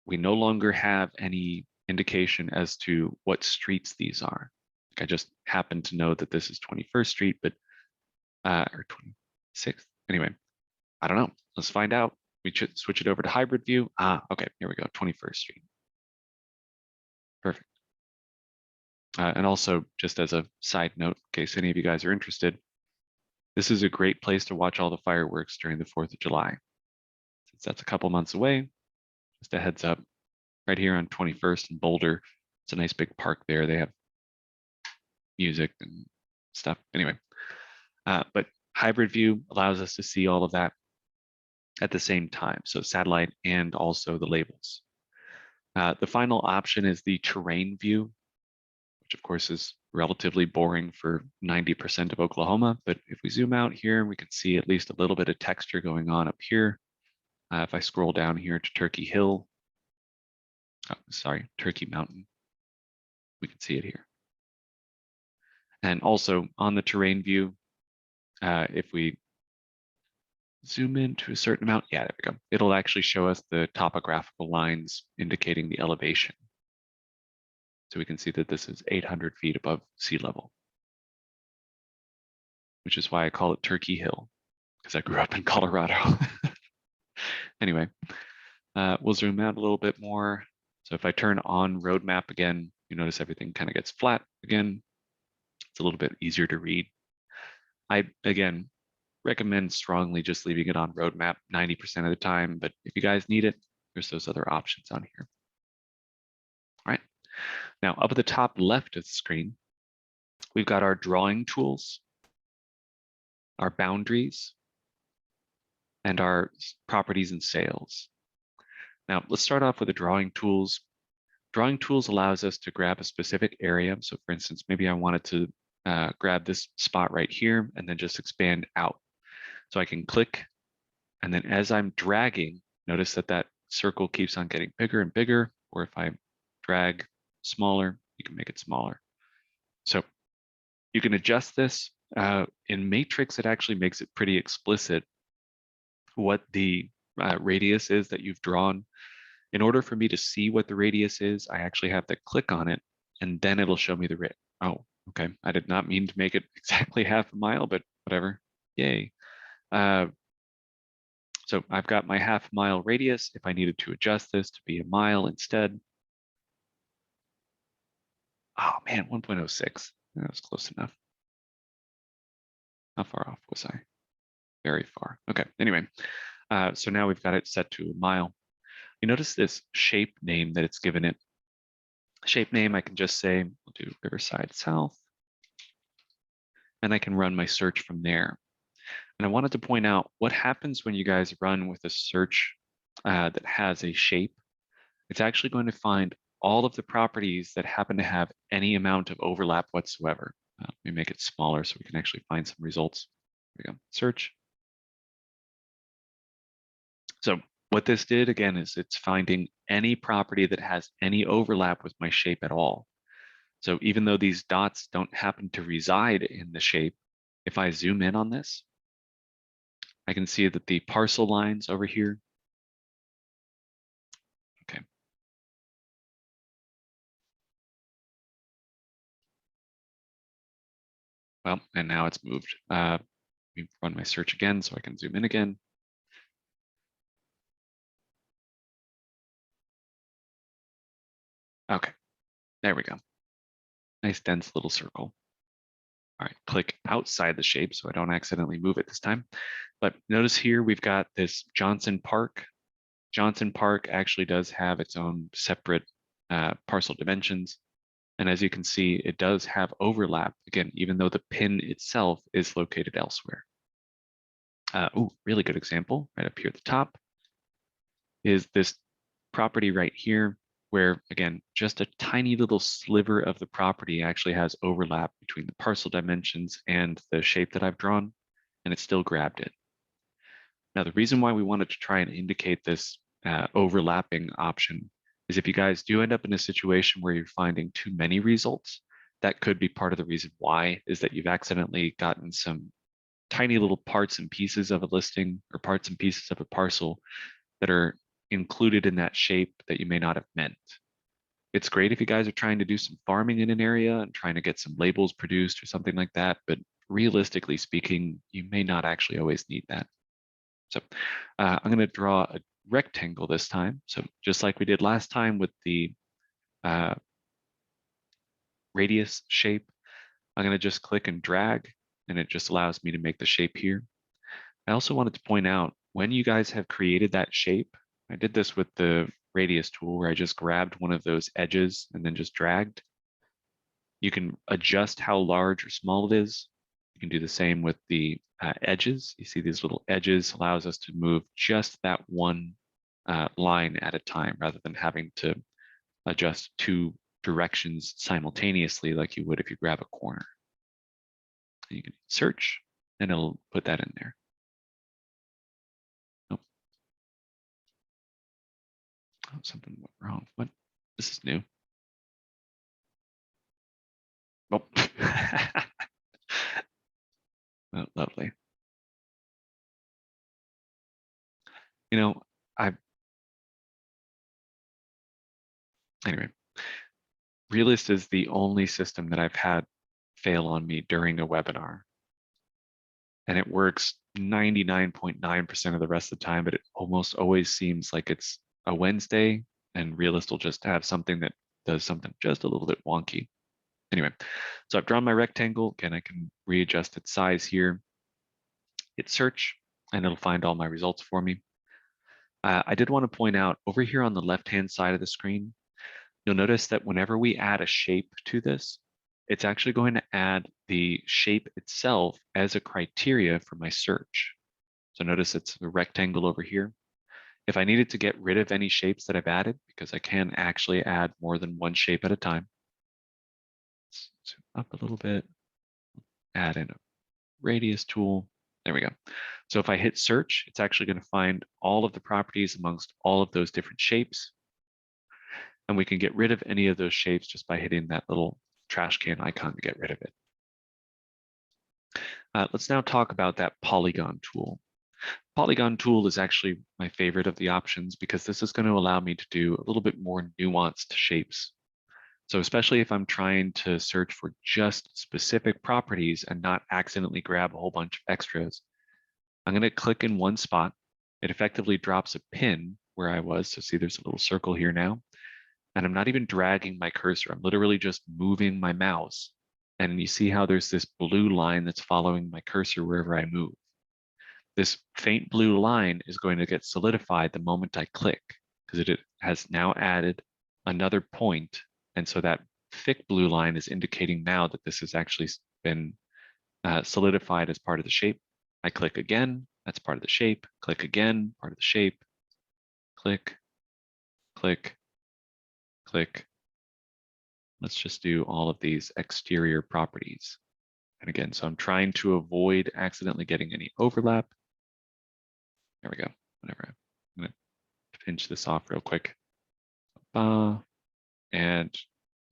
we no longer have any indication as to what streets these are. Like I just happen to know that this is 21st Street, but or 26th. Anyway, I don't know. Let's find out. We should switch it over to hybrid view. Okay, here we go, 21st Street. Perfect. And also, just as a side note, in case any of you guys are interested, this is a great place to watch all the fireworks during the 4th of July. Since that's a couple months away, just a heads up, right here on 21st in Boulder, it's a nice big park there. They have music and stuff. Anyway, but hybrid view allows us to see all of that at the same time. So satellite and also the labels. The final option is the terrain view, which of course is relatively boring for 90% of Oklahoma. But if we zoom out here, we can see at least a little bit of texture going on up here. If I scroll down here to Turkey Hill, Turkey Mountain, we can see it here. And also on the terrain view, if we zoom in to a certain amount, yeah, there we go. It'll actually show us the topographical lines indicating the elevation. So we can see that this is 800 feet above sea level, which is why I call it Turkey Hill, because I grew up in Colorado. Anyway, we'll zoom out a little bit more. So if I turn on road map again, you notice everything kind of gets flat again. It's a little bit easier to read. I, again, recommend strongly just leaving it on road map 90% of the time, but if you guys need it, there's those other options on here. All right, now up at the top left of the screen, we've got our drawing tools, our boundaries, and our properties and sales. Now let's start off with the drawing tools. Drawing tools allows us to grab a specific area. So for instance, maybe I wanted to grab this spot right here and then just expand out. So I can click, and then as I'm dragging, notice that that circle keeps on getting bigger and bigger, or if I drag smaller, you can make it smaller. So you can adjust this. In Matrix, it actually makes it pretty explicit what the radius is that you've drawn. In order for me to see what the radius is, I actually have to click on it, and then it'll show me the radius. Oh, okay. I did not mean to make it exactly half a mile, but whatever. Yay. So I've got my half-mile radius. If I needed to adjust this to be a mile instead. Oh man, 1.06. That was close enough. How far off was I? Very far. Okay, anyway. So now we've got it set to a mile. You notice this shape name that it's given it. Shape name, I can just say, we'll do Riverside South. And I can run my search from there. And I wanted to point out what happens when you guys run with a search that has a shape. It's actually going to find all of the properties that happen to have any amount of overlap whatsoever. Let me make it smaller so we can actually find some results. There we go, search. So what this did again is it's finding any property that has any overlap with my shape at all. So even though these dots don't happen to reside in the shape, if I zoom in on this, I can see that the parcel lines over here. Okay. Well, and now it's moved. Let me run my search again so I can zoom in again. Okay, there we go. Nice dense little circle. All right, click outside the shape so I don't accidentally move it this time. But notice here we've got this Johnson Park. Johnson Park actually does have its own separate parcel dimensions. And as you can see, it does have overlap, again, even though the pin itself is located elsewhere. Really good example right up here at the top is this property right here. where, again, just a tiny little sliver of the property actually has overlap between the parcel dimensions and the shape that I've drawn, and it still grabbed it. Now, the reason why we wanted to try and indicate this overlapping option is if you guys do end up in a situation where you're finding too many results, that could be part of the reason why, is that you've accidentally gotten some tiny little parts and pieces of a listing or parts and pieces of a parcel that are included in that shape that you may not have meant. It's great if you guys are trying to do some farming in an area and trying to get some labels produced or something like that, but realistically speaking, you may not actually always need that. So I'm going to draw a rectangle this time. So just like we did last time with the radius shape, I'm going to just click and drag, and it just allows me to make the shape here. I also wanted to point out, when you guys have created that shape, I did this with the radius tool where I just grabbed one of those edges and then just dragged. You can adjust how large or small it is. You can do the same with the edges. You see these little edges allows us to move just that one line at a time rather than having to adjust two directions simultaneously like you would if you grab a corner. And you can search and it'll put that in there. Nope. Oh, something went wrong. What? This is new. Oh. Oh, lovely. You know, anyway, Realist is the only system that I've had fail on me during a webinar. And it works 99.9% of the rest of the time, but it almost always seems like it's a Wednesday and Realist will just have something that does something just a little bit wonky. Anyway, so I've drawn my rectangle. Again, I can readjust its size here, hit search, and it'll find all my results for me. I did want to point out over here on the left-hand side of the screen, you'll notice that whenever we add a shape to this, it's actually going to add the shape itself as a criteria for my search. So notice it's a rectangle over here. If I needed to get rid of any shapes that I've added, because I can actually add more than one shape at a time, let's zoom up a little bit, add in a radius tool. There we go. So if I hit search, it's actually going to find all of the properties amongst all of those different shapes. And we can get rid of any of those shapes just by hitting that little trash can icon to get rid of it. Let's now talk about that polygon tool. Polygon tool is actually my favorite of the options because this is going to allow me to do a little bit more nuanced shapes. So especially if I'm trying to search for just specific properties and not accidentally grab a whole bunch of extras, I'm going to click in one spot. It effectively drops a pin where I was. So see, there's a little circle here now. And I'm not even dragging my cursor. I'm literally just moving my mouse. And you see how there's this blue line that's following my cursor wherever I move. This faint blue line is going to get solidified the moment I click because it has now added another point. And so that thick blue line is indicating now that this has actually been solidified as part of the shape. I click again, that's part of the shape. Click again, part of the shape. Click, click, click. Let's just do all of these exterior properties. And again, so I'm trying to avoid accidentally getting any overlap. There we go. Whatever. I'm going to pinch this off real quick. And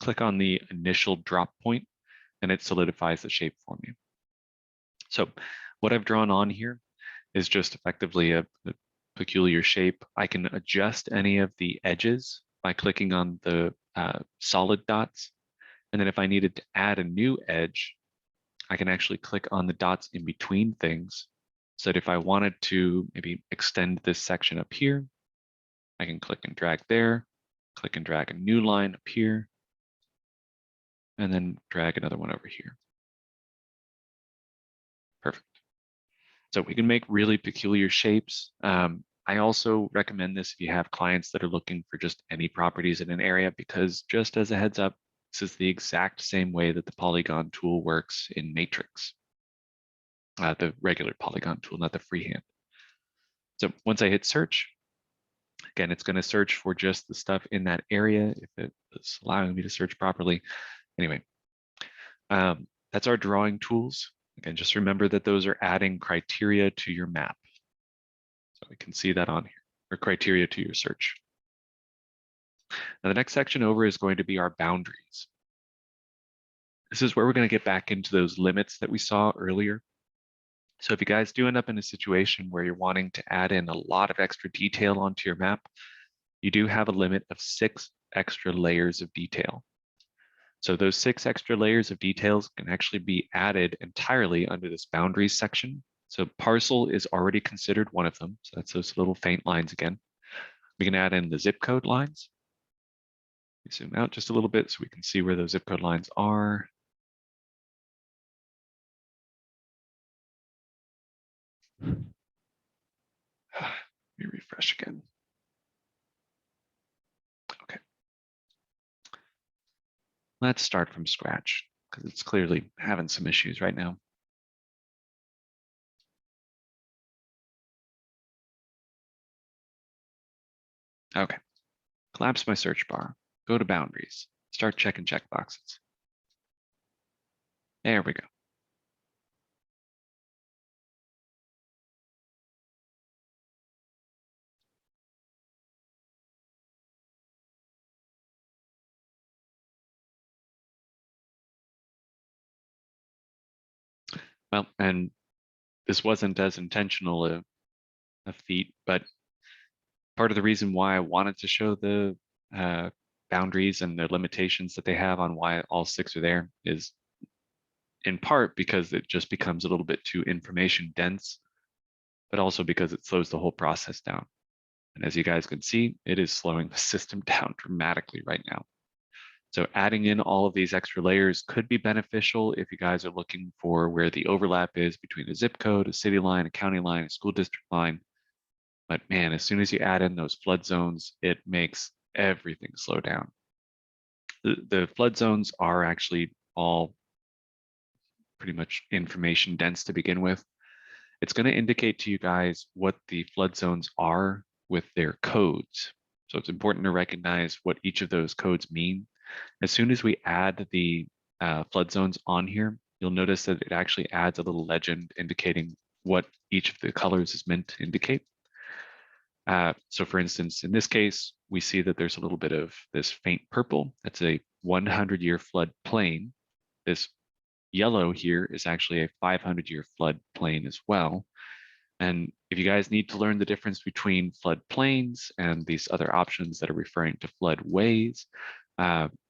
click on the initial drop point, and it solidifies the shape for me. So what I've drawn on here is just effectively a peculiar shape. I can adjust any of the edges by clicking on the solid dots. And then if I needed to add a new edge, I can actually click on the dots in between things. So that if I wanted to maybe extend this section up here, I can click and drag there, click and drag a new line up here, and then drag another one over here. Perfect. So we can make really peculiar shapes. I also recommend this if you have clients that are looking for just any properties in an area, because just as a heads up, this is the exact same way that the polygon tool works in Matrix, the regular polygon tool, not the freehand. So once I hit search, Again, it's going to search for just the stuff in that area if it's allowing me to search properly. Anyway, that's our drawing tools. Again, just remember that those are adding criteria to your map. So we can see that on here, or criteria to your search. Now the next section over is going to be our boundaries. This is where we're going to get back into those limits that we saw earlier. So if you guys do end up in a situation where you're wanting to add in a lot of extra detail onto your map, you do have a limit of 6 extra layers of detail. So those 6 extra layers of details can actually be added entirely under this boundaries section. So parcel is already considered one of them. So that's those little faint lines again. We can add in the zip code lines. We zoom out just a little bit so we can see where those zip code lines are. Let me refresh again. Okay. Let's start from scratch because it's clearly having some issues right now. Okay, collapse my search bar, go to boundaries, start checking checkboxes. There we go. Well, and this wasn't as intentional a feat, but part of the reason why I wanted to show the boundaries and the limitations that they have on why all 6 are there is in part because it just becomes a little bit too information dense, but also because it slows the whole process down. And as you guys can see, it is slowing the system down dramatically right now. So adding in all of these extra layers could be beneficial if you guys are looking for where the overlap is between a zip code, a city line, a county line, a school district line. But man, as soon as you add in those flood zones, it makes everything slow down. The flood zones are actually all pretty much information dense to begin with. It's going to indicate to you guys what the flood zones are with their codes. So it's important to recognize what each of those codes mean. As soon as we add the flood zones on here, you'll notice that it actually adds a little legend indicating what each of the colors is meant to indicate. So for instance, in this case, we see that there's a little bit of this faint purple. That's a 100-year flood plain. This yellow here is actually a 500-year flood plain as well. And if you guys need to learn the difference between flood plains and these other options that are referring to floodways,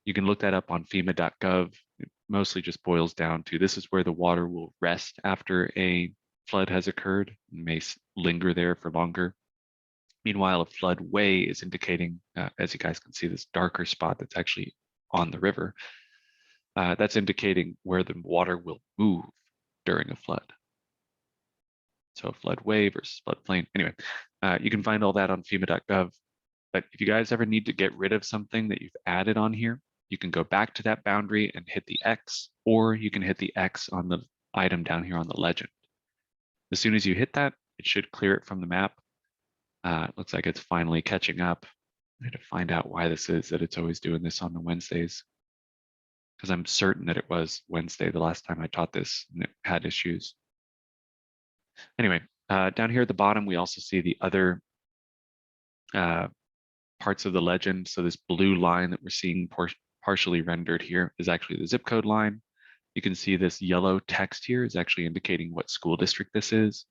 you can look that up on FEMA.gov. It mostly just boils down to this is where the water will rest after a flood has occurred and may linger there for longer. Meanwhile, a floodway is indicating, as you guys can see, this darker spot that's actually on the river. That's indicating where the water will move during a flood. So floodway versus floodplain. Anyway, you can find all that on FEMA.gov. But if you guys ever need to get rid of something that you've added on here, you can go back to that boundary and hit the X, or you can hit the X on the item down here on the legend. As soon as you hit that, it should clear it from the map. It looks like it's finally catching up. I need to find out why this is that it's always doing this on the Wednesdays, because I'm certain that it was Wednesday the last time I taught this and it had issues. Anyway, down here at the bottom, we also see the other parts of the legend. So this blue line that we're seeing partially rendered here is actually the zip code line. You can see this yellow text here is actually indicating what school district this is.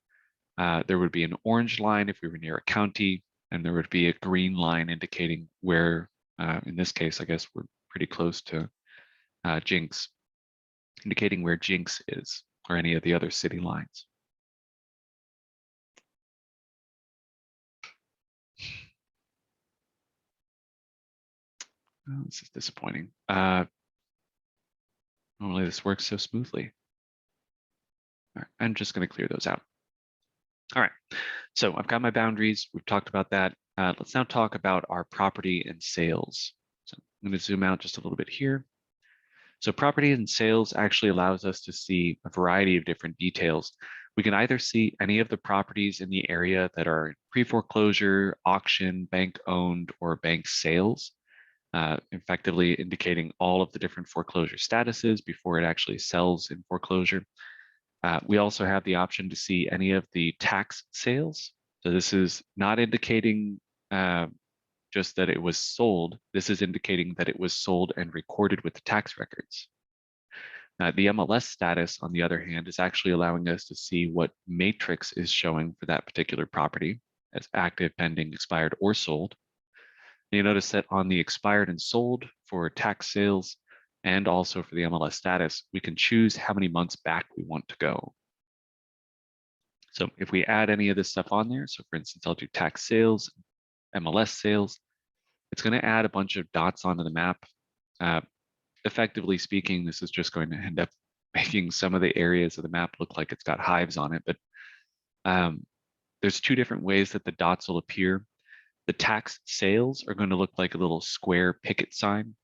There would be an orange line if we were near a county, and there would be a green line indicating where, in this case, I guess we're pretty close to Jinx, indicating where Jinx is, or any of the other city lines. Oh, this is disappointing. Normally this works so smoothly. All right, I'm just going to clear those out. All right, so I've got my boundaries. We've talked about that. Let's now talk about our property and sales. So I'm going to zoom out just a little bit here. So property and sales actually allows us to see a variety of different details. We can either see any of the properties in the area that are pre-foreclosure, auction, bank-owned, or bank sales, effectively indicating all of the different foreclosure statuses before it actually sells in foreclosure. We also have the option to see any of the tax sales. So this is not indicating just that it was sold. This is indicating that it was sold and recorded with the tax records. The MLS status, on the other hand, is actually allowing us to see what matrix is showing for that particular property as active, pending, expired, or sold. And you notice that on the expired and sold for tax sales and also for the MLS status, we can choose how many months back we want to go. So if we add any of this stuff on there, so for instance, I'll do tax sales, MLS sales, it's going to add a bunch of dots onto the map. Effectively speaking, this is just going to end up making some of the areas of the map look like it's got hives on it. But there's two different ways that the dots will appear. The tax sales are going to look like a little square picket sign.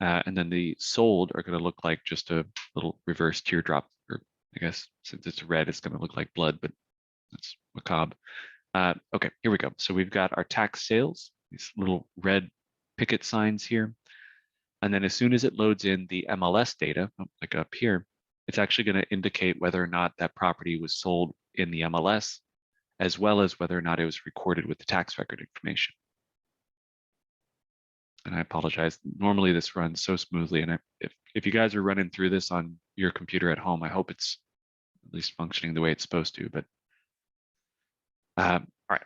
And then the sold are going to look like just a little reverse teardrop, or I guess since it's red, it's going to look like blood, but that's macabre. Okay, here we go. So we've got our tax sales, these little red picket signs here. And then as soon as it loads in the MLS data, like up here, it's actually going to indicate whether or not that property was sold in the MLS, as well as whether or not it was recorded with the tax record information. And I apologize. Normally this runs so smoothly. And if you guys are running through this on your computer at home, I hope it's at least functioning the way it's supposed to. But all right,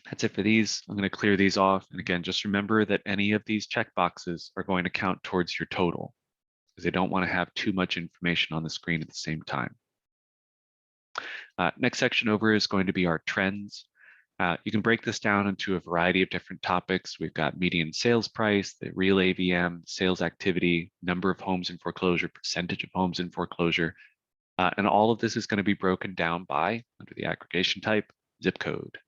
that's it for these. I'm going to clear these off. And again, just remember that any of these checkboxes are going to count towards your total, because they don't want to have too much information on the screen at the same time. Next section over is going to be our trends. You can break this down into a variety of different topics. We've got median sales price, the real AVM, sales activity, number of homes in foreclosure, percentage of homes in foreclosure. And all of this is going to be broken down by, under the aggregation type, zip code.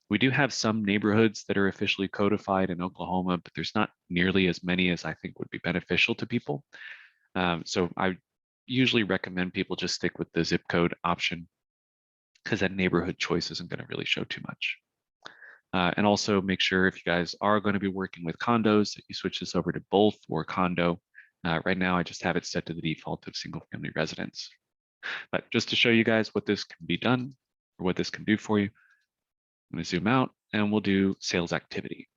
We do have some neighborhoods that are officially codified in Oklahoma, but there's not nearly as many as I think would be beneficial to people. So I usually recommend people just stick with the zip code option, because that neighborhood choice isn't going to really show too much. And also make sure if you guys are going to be working with condos that you switch this over to both or condo. Right now, I just have it set to the default of single family residence. But just to show you guys what this can be done, or what this can do for you, I'm going to zoom out and we'll do sales activity.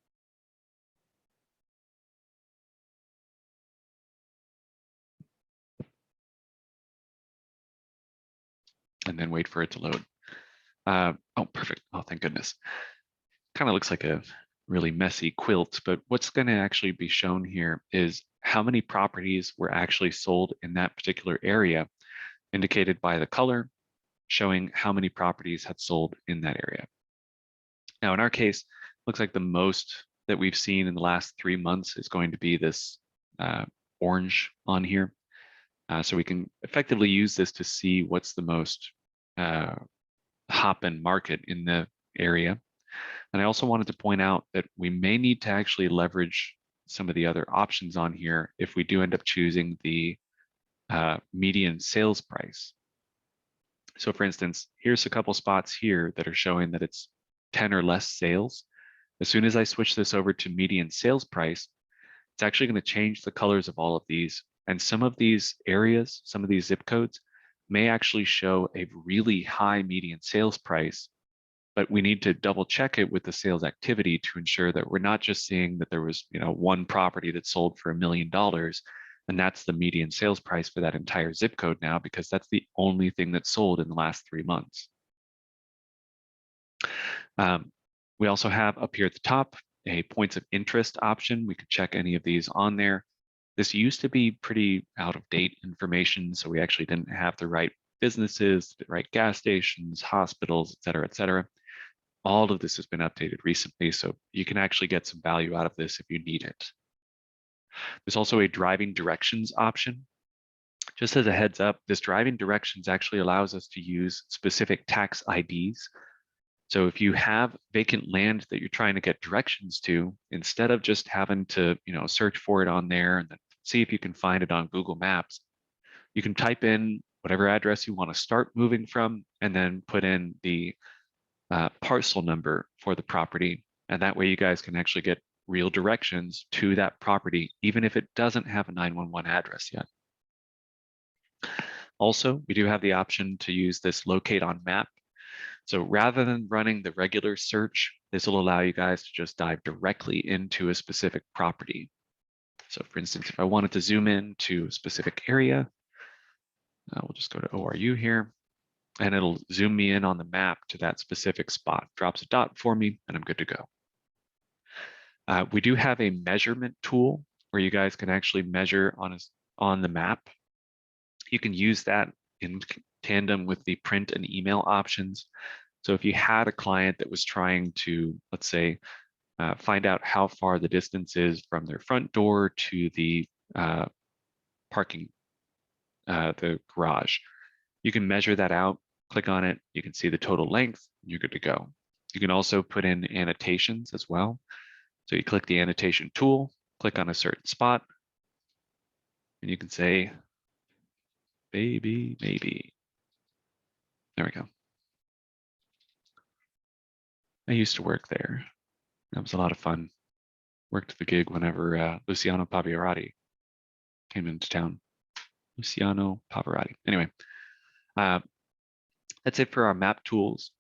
And then wait for it to load. Oh, perfect. Oh, thank goodness. Kind of looks like a really messy quilt, but what's going to actually be shown here is how many properties were actually sold in that particular area, indicated by the color, showing how many properties had sold in that area. Now, in our case, looks like the most that we've seen in the last 3 months is going to be this orange on here. So we can effectively use this to see what's the most hot-in market in the area. And I also wanted to point out that we may need to actually leverage some of the other options on here if we do end up choosing the median sales price. So for instance, here's a couple spots here that are showing that it's 10 or less sales. As soon as I switch this over to median sales price, it's actually going to change the colors of all of these. And some of these areas, some of these zip codes may actually show a really high median sales price, but we need to double check it with the sales activity to ensure that we're not just seeing that there was, one property that sold for $1 million, and that's the median sales price for that entire zip code now, because that's the only thing that sold in the last 3 months. We also have up here at the top a points of interest option. We could check any of these on there. This used to be pretty out of date information, so we actually didn't have the right businesses, the right gas stations, hospitals, et cetera, et cetera. All of this has been updated recently, so you can actually get some value out of this if you need it. There's also a driving directions option. Just as a heads up, this driving directions actually allows us to use specific tax IDs. So if you have vacant land that you're trying to get directions to, instead of just having to, search for it on there and then see if you can find it on Google Maps, you can type in whatever address you want to start moving from, and then put in the parcel number for the property. And that way you guys can actually get real directions to that property, even if it doesn't have a 911 address yet. Also, we do have the option to use this locate on map. So rather than running the regular search, this will allow you guys to just dive directly into a specific property. So for instance, if I wanted to zoom in to a specific area, we'll just go to ORU here, and it'll zoom me in on the map to that specific spot, drops a dot for me, and I'm good to go. We do have a measurement tool where you guys can actually measure on the map. You can use that in tandem with the print and email options. So if you had a client that was trying to, let's say, find out how far the distance is from their front door to the parking, the garage, you can measure that out, click on it, you can see the total length, and you're good to go. You can also put in annotations as well. So you click the annotation tool, click on a certain spot, and you can say, baby, maybe. There we go. I used to work there. That was a lot of fun. Worked the gig whenever Luciano Pavarotti came into town. Luciano Pavarotti. Anyway, that's it for our map tools.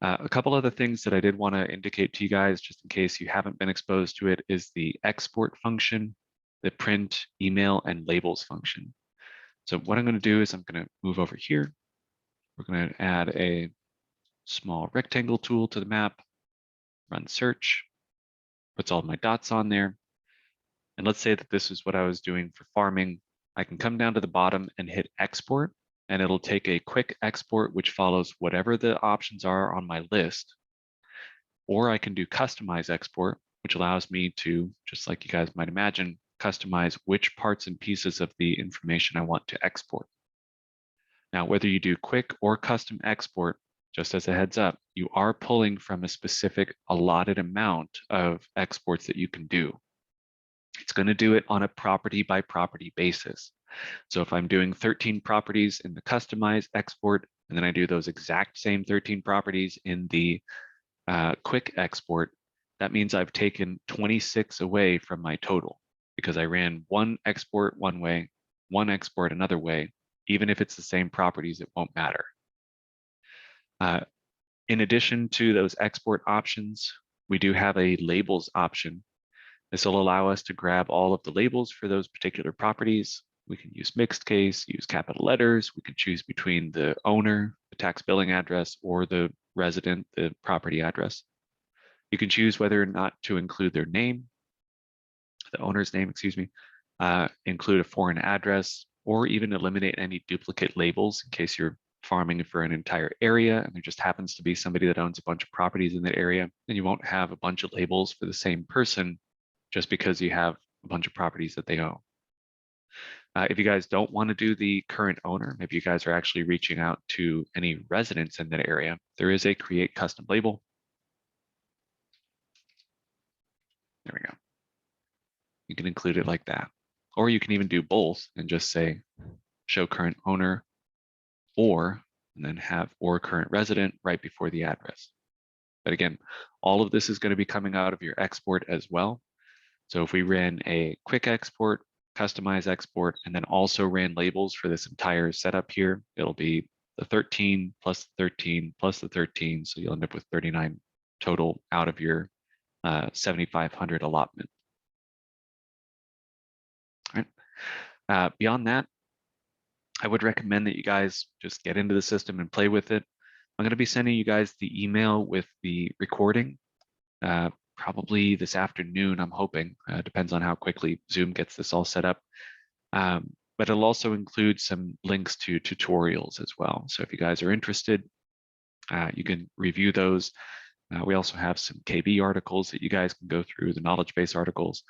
A couple other things that I did want to indicate to you guys, just in case you haven't been exposed to it, is the export function, the print, email, and labels function. So what I'm going to do is I'm going to move over here. We're going to add a small rectangle tool to the map, run search, puts all my dots on there. And let's say that this is what I was doing for farming. I can come down to the bottom and hit export, and it'll take a quick export which follows whatever the options are on my list. Or I can do customize export, which allows me to, just like you guys might imagine, customize which parts and pieces of the information I want to export. Now, whether you do quick or custom export, just as a heads up, you are pulling from a specific allotted amount of exports that you can do. It's going to do it on a property by property basis. So if I'm doing 13 properties in the customized export, and then I do those exact same 13 properties in the quick export, that means I've taken 26 away from my total because I ran one export one way, one export another way. Even if it's the same properties, it won't matter. In addition to those export options, we do have a labels option. This will allow us to grab all of the labels for those particular properties. We can use mixed case, use capital letters. We can choose between the owner, the tax billing address, or the resident, the property address. You can choose whether or not to include their name, the owner's name, excuse me, include a foreign address, or even eliminate any duplicate labels in case you're farming for an entire area and there just happens to be somebody that owns a bunch of properties in that area, then you won't have a bunch of labels for the same person just because you have a bunch of properties that they own. If you guys don't want to do the current owner, maybe you guys are actually reaching out to any residents in that area, there is a create custom label. There we go. You can include it like that. Or you can even do both and just say show current owner or, and then have or current resident right before the address. But again, all of this is going to be coming out of your export as well. So if we ran a quick export, customize export, and then also ran labels for this entire setup here, it'll be the 13 plus the 13 plus the 13. So you'll end up with 39 total out of your 7,500 allotment. All right. Beyond that, I would recommend that you guys just get into the system and play with it. I'm going to be sending you guys the email with the recording probably this afternoon, I'm hoping. Depends on how quickly Zoom gets this all set up. But it'll also include some links to tutorials as well. So if you guys are interested, you can review those. We also have some KB articles that you guys can go through, the knowledge base articles.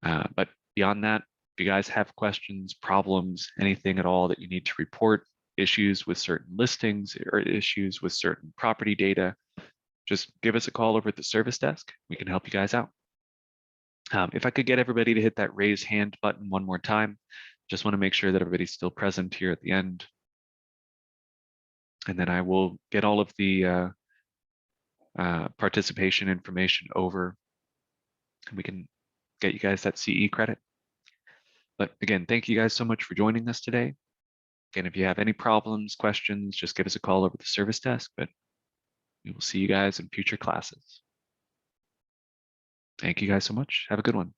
But beyond that, if you guys have questions, problems, anything at all that you need to report, issues with certain listings or issues with certain property data, just give us a call over at the service desk. We can help you guys out. If I could get everybody to hit that raise hand button one more time, just want to make sure that everybody's still present here at the end. and then I will get all of the participation information over, and we can get you guys that CE credit. But again, thank you guys so much for joining us today. Again, if you have any problems, questions, just give us a call over the service desk, but we will see you guys in future classes. Thank you guys so much. Have a good one.